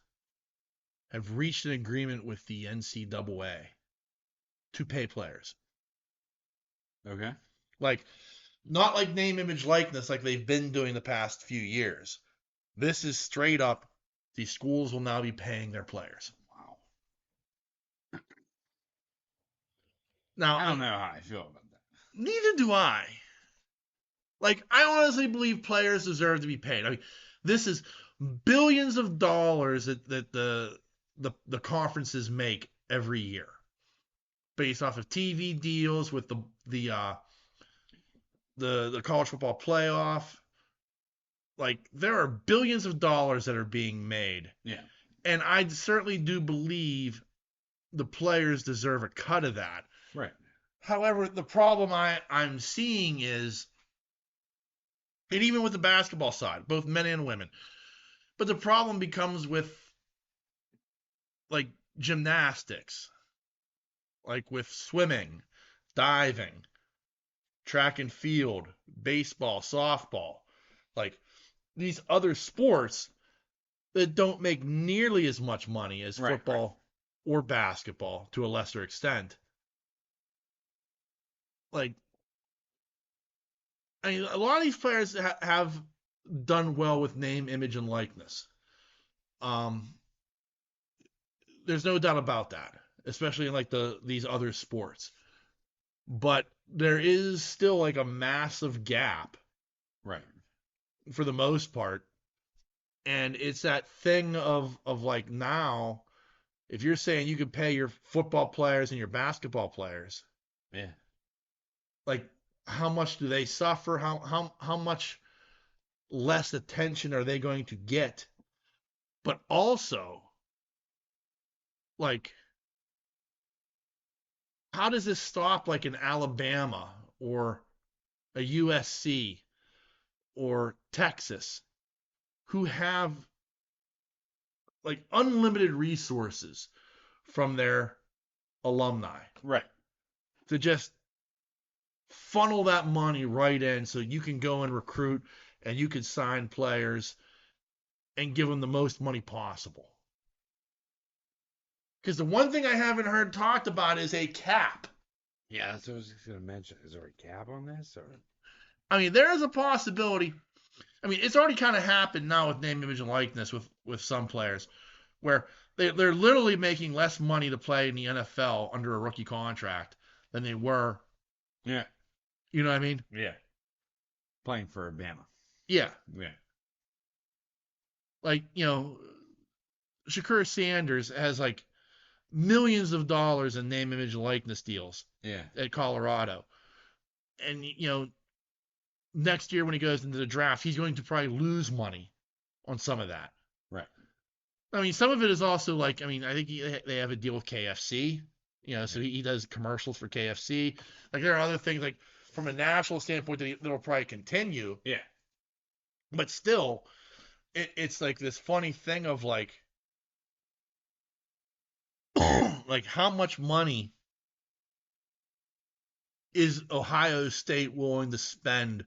have reached an agreement with the NCAA to pay players. Okay. Like, not like name, image, likeness like they've been doing the past few years. This is straight up, these schools will now be paying their players. Wow. Now, I don't know how I feel about that. Neither do I. Like, I honestly believe players deserve to be paid. I mean, this is billions of dollars that the conferences make every year. based off of TV deals with the college football playoff. Like there are billions of dollars that are being made. Yeah. And I certainly do believe the players deserve a cut of that. Right. However, the problem I'm seeing is, and even with the basketball side, both men and women, but the problem becomes with like gymnastics, like with swimming, diving, track and field, baseball, softball, like these other sports that don't make nearly as much money as football or basketball to a lesser extent. Like, I mean, a lot of these players have done well with name, image, and likeness. There's no doubt about that, especially in like these other sports. But there is still like a massive gap, right, for the most part. And it's that thing of like now, if you're saying you could pay your football players and your basketball players, yeah, like how much do they suffer? How much less attention are they going to get? But also, like, how does this stop like in Alabama or a USC or Texas who have like unlimited resources from their alumni? right, To just funnel that money right in so you can go and recruit and you can sign players and give them the most money possible. Because the one thing I haven't heard talked about is a cap. Yeah, that's what I was going to mention. Is there a cap on this? Or? I mean, there is a possibility. I mean, it's already kind of happened now with name, image, and likeness with some players, where they're literally making less money to play in the NFL under a rookie contract than they were. Yeah. You know what I mean? Yeah. Playing for Bama. Yeah. Yeah. Like, you know, Shakur Sanders has like millions of dollars in name, image, and likeness deals at Colorado. And, you know, next year when he goes into the draft, he's going to probably lose money on some of that. Right. I mean, some of it is also like, I mean, I think they have a deal with KFC, you know, so he does commercials for KFC. Like there are other things like from a national standpoint that'll probably continue. Yeah. But still, it's like this funny thing of like, like how much money is Ohio State willing to spend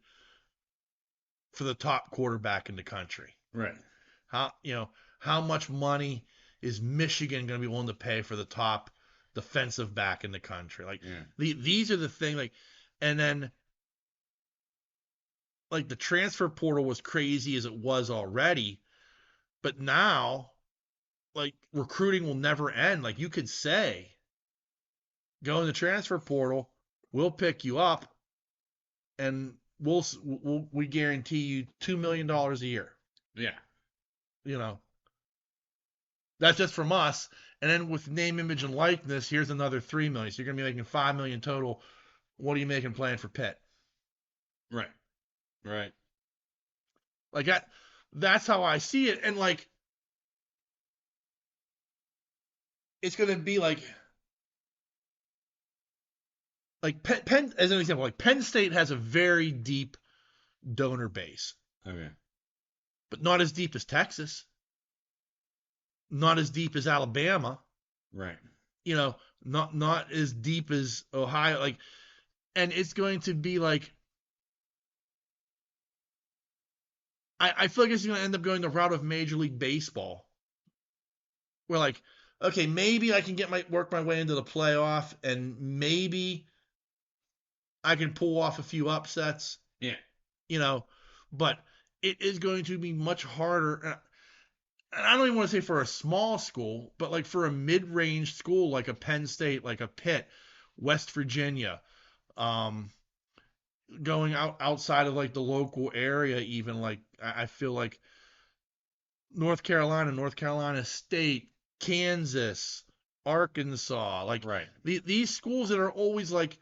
for the top quarterback in the country? Right. How much money is Michigan going to be willing to pay for the top defensive back in the country? Like these are the things like, and then like the transfer portal was crazy as it was already, but now like recruiting will never end. Like you could say, go in the transfer portal, we'll pick you up, and we guarantee you $2 million a year. Yeah. You know, that's just from us. And then with name, image, and likeness, here's another $3 million. So you're gonna be making $5 million total. What are you making playing for Pitt? Right. Right. Like that's how I see it. And like it's gonna be like Penn as an example, like Penn State has a very deep donor base. Okay. But not as deep as Texas. Not as deep as Alabama. Right. You know, not as deep as Ohio. Like, and it's going to be like, I feel like it's going to end up going the route of Major League Baseball, where like, okay, maybe I can work my way into the playoff, and maybe I can pull off a few upsets. Yeah. You know, but it is going to be much harder. And I don't even want to say for a small school, but like for a mid-range school like a Penn State, like a Pitt, West Virginia, going outside of like the local area, even like I feel like North Carolina State, Kansas, Arkansas, like Right. these schools that are always like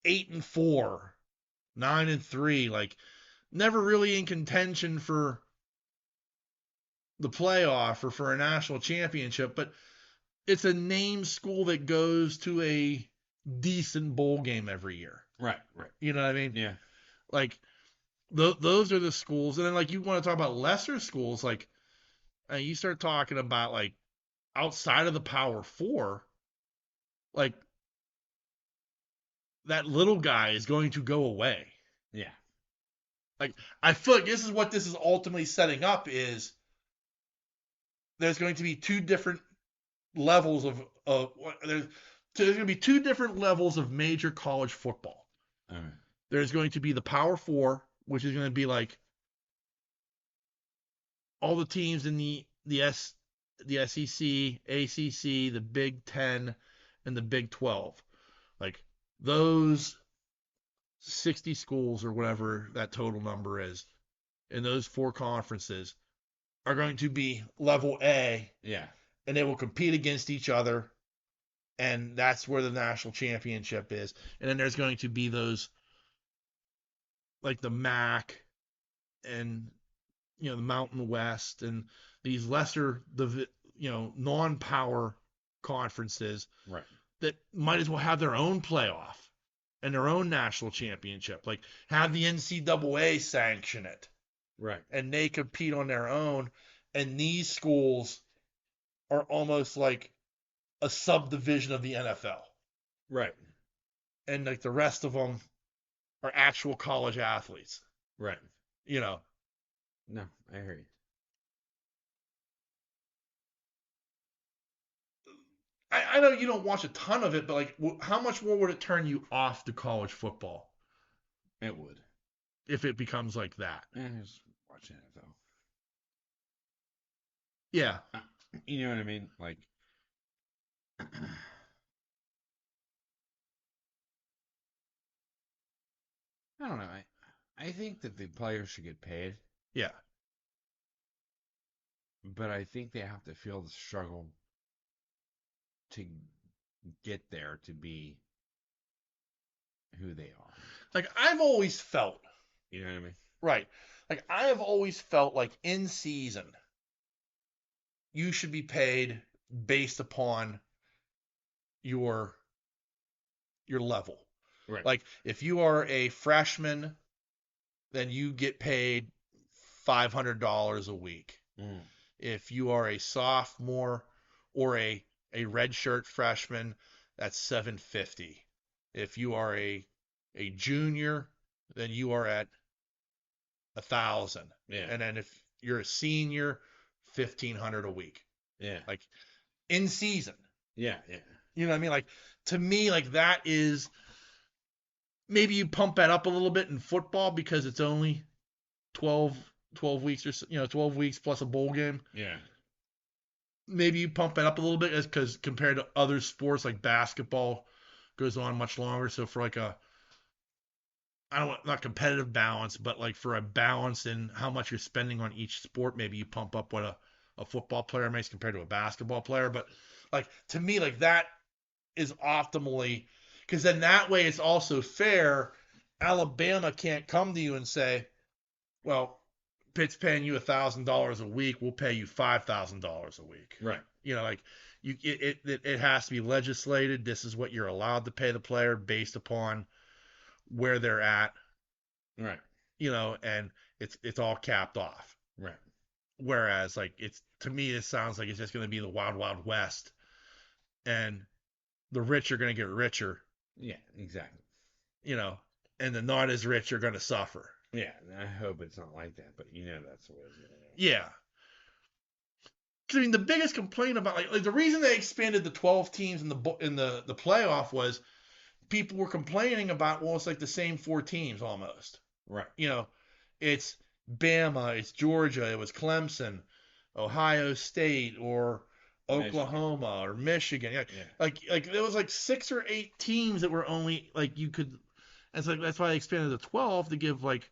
8-4, 9-3, like never really in contention for the playoff or for a national championship, but it's a name school that goes to a decent bowl game every year. Right. Right. You know what I mean? Yeah. Like those are the schools, and then like you want to talk about lesser schools, like you start talking about like outside of the Power Four, like that little guy is going to go away. Yeah. Like I feel like this is what this is ultimately setting up is there's going to be two different levels of there's going to be two different levels of major college football. All right. There's going to be the Power Four, which is going to be like all the teams in the SEC, ACC, the Big Ten, and the Big 12. Like those 60 schools or whatever that total number is in those four conferences are going to be level A. Yeah. And they will compete against each other. And that's where the national championship is. And then there's going to be those like the MAC and the Mountain West and these lesser non-power conferences Right. that might as well have their own playoff and their own national championship. Like have the NCAA sanction it. Right. And they compete on their own. And these schools are almost like a subdivision of the NFL. Right. And like the rest of them are actual college athletes. Right. No, I hear you. I know you don't watch a ton of it, but like, how much more would it turn you off to college football? It would. If it becomes like that. Just watching it though. Yeah. You know what I mean? Like, I don't know. I think that the players should get paid. Yeah. But I think they have to feel the struggle to get there to be who they are. Like I've always felt. You know what I mean? Right. Like I have always felt like in season, you should be paid based upon your level. Right. Like if you are a freshman, then you get paid $500 a week. Mm. If you are a sophomore or a redshirt freshman, that's $750. If you are a junior, then you are at $1,000. Yeah. And then if you're a senior, $1,500 a week. Yeah. Like in season. Yeah. Yeah. You know what I mean? Like to me, like that is maybe you pump that up a little bit in football because it's only 12 weeks or 12 weeks plus a bowl game. Yeah. Maybe you pump it up a little bit because compared to other sports like basketball goes on much longer. So for like not competitive balance, but like for a balance in how much you're spending on each sport, maybe you pump up what a football player makes compared to a basketball player. But like to me, like that is optimally because then that way it's also fair. Alabama can't come to you and say, well, Pitt's paying you $1,000 a week. We'll pay you $5,000 a week. Right. Like it has to be legislated. This is what you're allowed to pay the player based upon where they're at. Right. And it's all capped off. Right. Whereas like to me, it sounds like it's just going to be the wild, wild west, and the rich are going to get richer. Yeah, exactly. And the not as rich are going to suffer. Yeah, I hope it's not like that, but that's the way it's going to go. Yeah. I mean, the biggest complaint about like the reason they expanded the 12 teams in the playoff was people were complaining about, well, it's like the same four teams almost. Right. It's Bama, it's Georgia, it was Clemson, Ohio State, or Oklahoma or Michigan. Yeah. Like there was like 6 or 8 teams that were only like you could. And so that's why they expanded to 12 to give like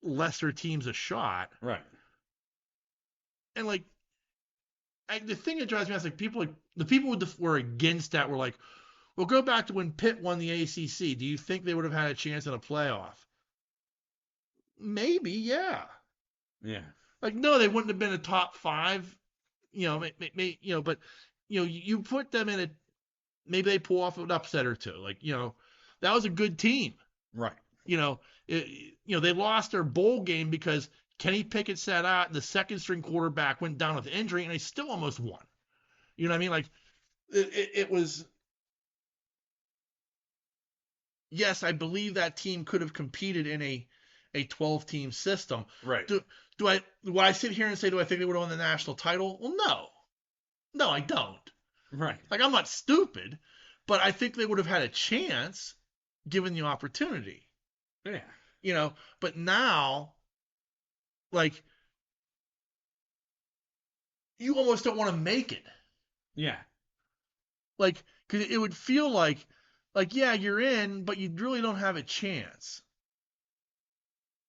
lesser teams a shot. Right. And like the thing that drives me nuts, like the people who were against that were like, well, go back to when Pitt won the ACC. Do you think they would have had a chance in a playoff? Maybe, yeah. Yeah. Like, no, they wouldn't have been a top five, but you put them in a, maybe they pull off an upset or two. Like, that was a good team. Right. They lost their bowl game because Kenny Pickett sat out and the second string quarterback went down with injury and they still almost won. You know what I mean? Like, it was, yes, I believe that team could have competed in a 12-team system. Right. Would I sit here and say, do I think they would have won the national title? Well, no. No, I don't. Right. Like, I'm not stupid, but I think they would have had a chance given the opportunity. Yeah. But now, like, you almost don't want to make it. Yeah. Like, because it would feel like, yeah, you're in, but you really don't have a chance.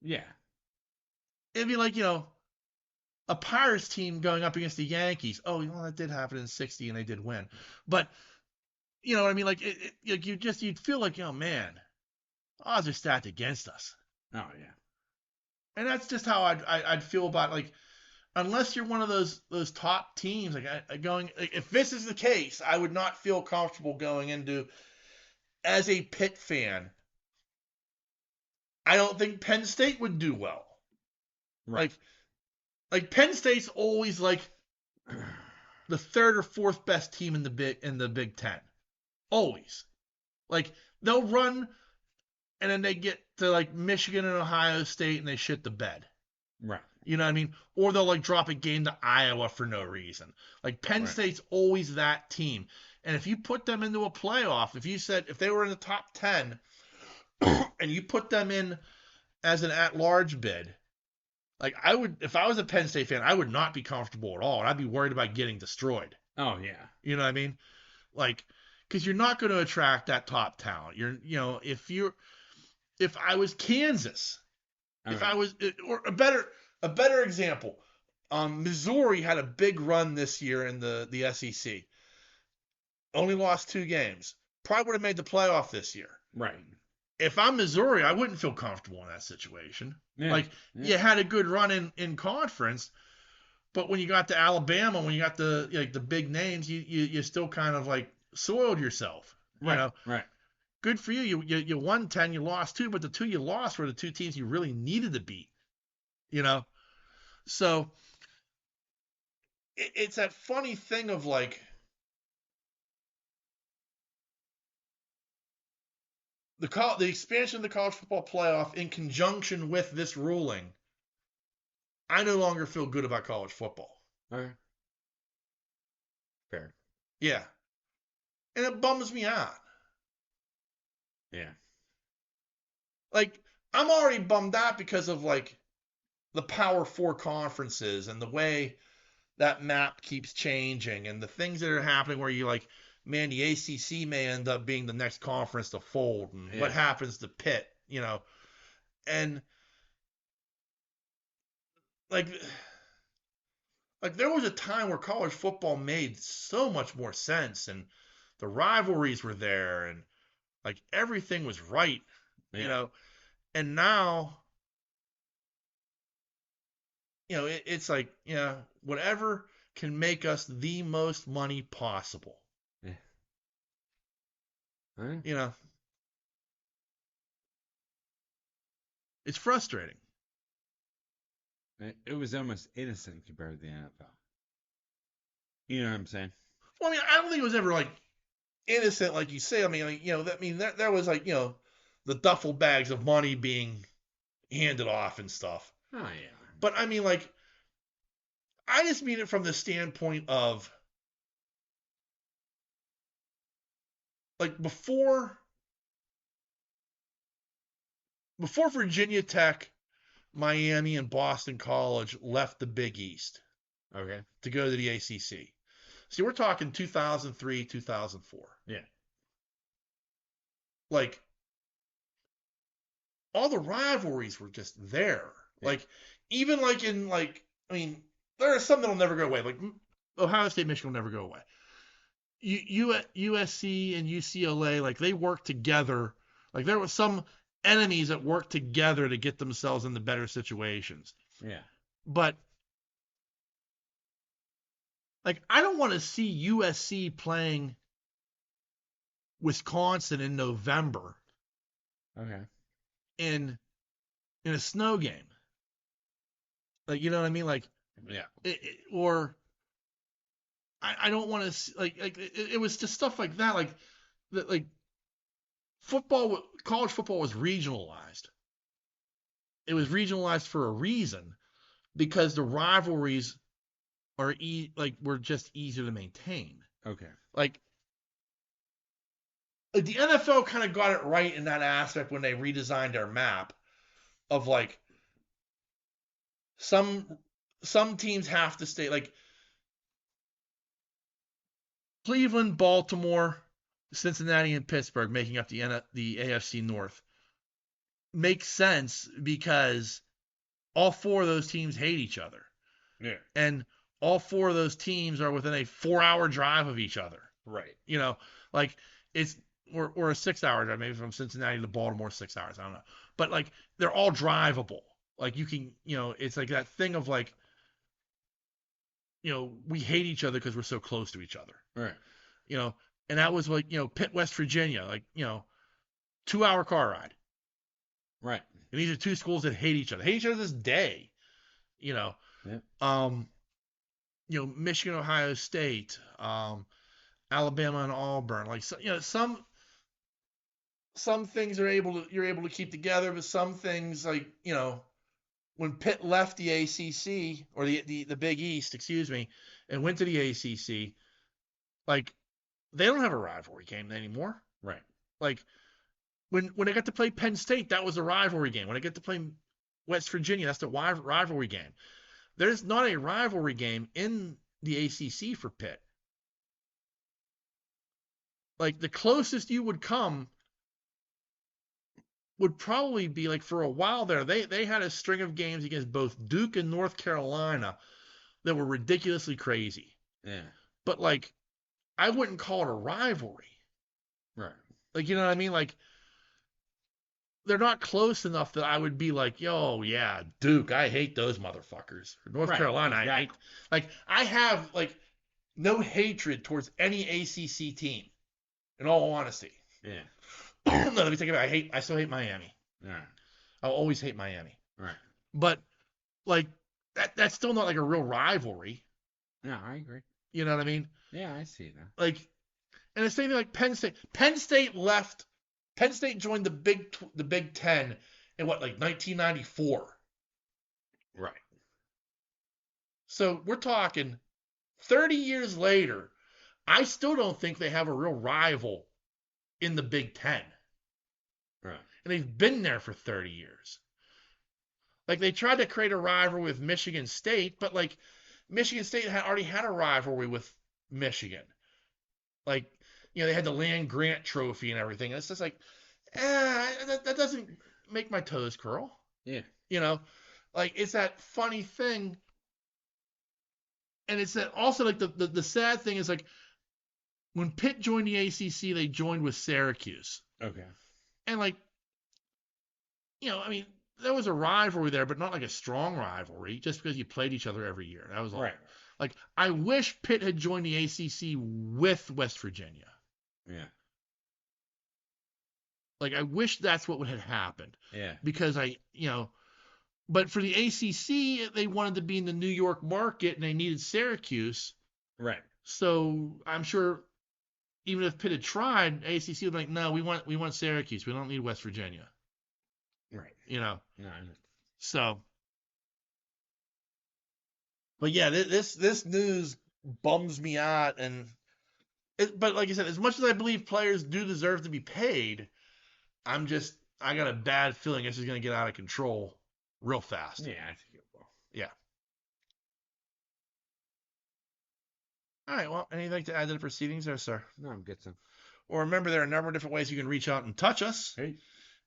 Yeah. It'd be like, a Pirates team going up against the Yankees. Oh, that did happen in '60 and they did win. But, you know what I mean? Like, you'd feel like, man, odds are stacked against us. Oh, yeah. And that's just how I'd feel about, like, unless you're one of those top teams, like, if this is the case, I would not feel comfortable going into, as a Pitt fan, I don't think Penn State would do well. Right. Like Penn State's always like the third or fourth best team in the Big Ten. Always. Like, they'll run and then they get to like Michigan and Ohio State and they shit the bed. Right. You know what I mean? Or they'll like drop a game to Iowa for no reason. Like, Penn State's always that team. And if you put them into a playoff, if they were in the top 10 and you put them in as an at-large bid, like, if I was a Penn State fan, I would not be comfortable at all. And I'd be worried about getting destroyed. Oh, yeah. You know what I mean? Like, because you're not going to attract that top talent. If I was Kansas, if I was, or a better example, Missouri had a big run this year in the SEC. Only lost 2 games. Probably would have made the playoff this year. Right. If I'm Missouri, I wouldn't feel comfortable in that situation. Yeah. Like, you had a good run in conference, but when you got to Alabama, when you got the big names, you still kind of like soiled yourself. Right. Right. Good for you. You won 10, you lost 2, but the 2 you lost were the 2 teams you really needed to beat. So it's that funny thing of like, the expansion of the college football playoff in conjunction with this ruling, I no longer feel good about college football. Okay. Fair. Yeah. And it bums me out. Yeah. Like, I'm already bummed out because of like the Power 4 conferences and the way that map keeps changing and the things that are happening where you're like, man, the ACC may end up being the next conference to fold, and what happens to Pitt, and like there was a time where college football made so much more sense, and the rivalries were there, and like everything was right, and now, it's like, whatever can make us the most money possible. Yeah. Right. It's frustrating. It was almost innocent compared to the NFL. You know what I'm saying? Well, I mean, I don't think it was ever like innocent, like you say. I mean, like, there was like, the duffel bags of money being handed off and stuff. Oh yeah. But I mean, like, I just mean it from the standpoint of, like, before Virginia Tech, Miami, and Boston College left the Big East, okay, to go to the ACC. See, we're talking 2003, 2004. Yeah. Like, all the rivalries were just there. Yeah. Like, even like in, like, I mean, there are some that'll never go away. Like, Ohio State, Michigan will never go away. USC and UCLA, like they work together. Like there were some enemies that worked together to get themselves into better situations. Yeah. But like I don't want to see USC playing Wisconsin in November. Okay. In a snow game. Like, you know what I mean? Like, yeah. I don't want to like it was just stuff like that. Like football, college football was regionalized. It was regionalized for a reason because the rivalries were just easier to maintain. Okay. Like the NFL kind of got it right in that aspect when they redesigned their map of like some teams have to stay like Cleveland, Baltimore, Cincinnati, and Pittsburgh making up the AFC North makes sense because all four of those teams hate each other. Yeah. And all four of those teams are within a 4-hour drive of each other. Right. You know, like it's or a 6-hour drive, maybe from Cincinnati to Baltimore, 6 hours. I don't know. But like they're all drivable. Like you can, it's like that thing of like, we hate each other because we're so close to each other. Right. And that was like, Pitt, West Virginia, like, 2-hour car ride. Right. And these are two schools that hate each other to this day. Yeah. Michigan, Ohio State, Alabama and Auburn. Like, some things you're able to keep together, but some things like, when Pitt left the ACC or the Big East, excuse me, and went to the ACC, like they don't have a rivalry game anymore. Right. Like when I got to play Penn State, that was a rivalry game. When I get to play West Virginia, that's the rivalry game. There's not a rivalry game in the ACC for Pitt. Like the closest you would come would probably be like for a while there, they had a string of games against both Duke and North Carolina that were ridiculously crazy. Yeah. But like, I wouldn't call it a rivalry. Right. Like, you know what I mean? Like, they're not close enough that I would be like, yo, yeah, Duke, I hate those motherfuckers. Or North Carolina, exactly. I hate. Like, I have like no hatred towards any ACC team. In all honesty. Yeah. No, let me take it back. I still hate Miami. Yeah. I'll always hate Miami. Right. But like that's still not like a real rivalry. Yeah, I agree. You know what I mean? Yeah, I see that. Like, and the same thing like Penn State. Penn State joined the Big Ten in what, like 1994. Right. So we're talking 30 years later. I still don't think they have a real rival in the Big Ten. Right. And they've been there for 30 years. Like, they tried to create a rivalry with Michigan State, but, like, Michigan State already had a rivalry with Michigan. Like, they had the Land Grant Trophy and everything. And it's just like, that doesn't make my toes curl. Yeah. Like, it's that funny thing. And it's that also, like, the sad thing is, like, when Pitt joined the ACC, they joined with Syracuse. Okay. And, like, I mean, there was a rivalry there, but not like a strong rivalry, just because you played each other every year. That was all. Right. Like, I wish Pitt had joined the ACC with West Virginia. Yeah. Like, I wish that's what would have happened. Yeah. Because but for the ACC, they wanted to be in the New York market, and they needed Syracuse. Right. So I'm sure even if Pitt had tried, ACC would be like, no, we want Syracuse. We don't need West Virginia. Right. No. So. But yeah, this news bums me out, but like I said, as much as I believe players do deserve to be paid, I got a bad feeling this is going to get out of control real fast. Yeah, I think it will. Yeah. All right, well, anything to add to the proceedings there, sir? No, I'm good, sir. Well, remember, there are a number of different ways you can reach out and touch us. Hey.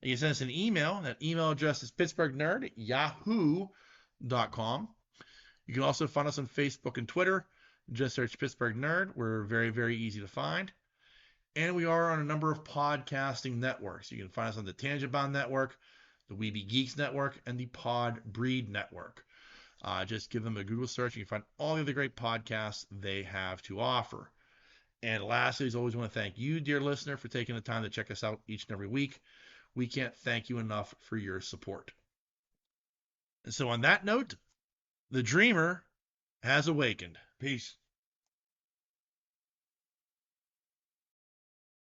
You can send us an email. That email address is pittsburghnerd@yahoo.com. You can also find us on Facebook and Twitter. Just search Pittsburgh Nerd. We're very, very easy to find. And we are on a number of podcasting networks. You can find us on the Tangent Bound Network, the Weeby Geeks Network, and the Pod Breed Network. Just give them a Google search. You can find all the other great podcasts they have to offer. And lastly, as always, want to thank you, dear listener, for taking the time to check us out each and every week. We can't thank you enough for your support. And so on that note, the dreamer has awakened. Peace.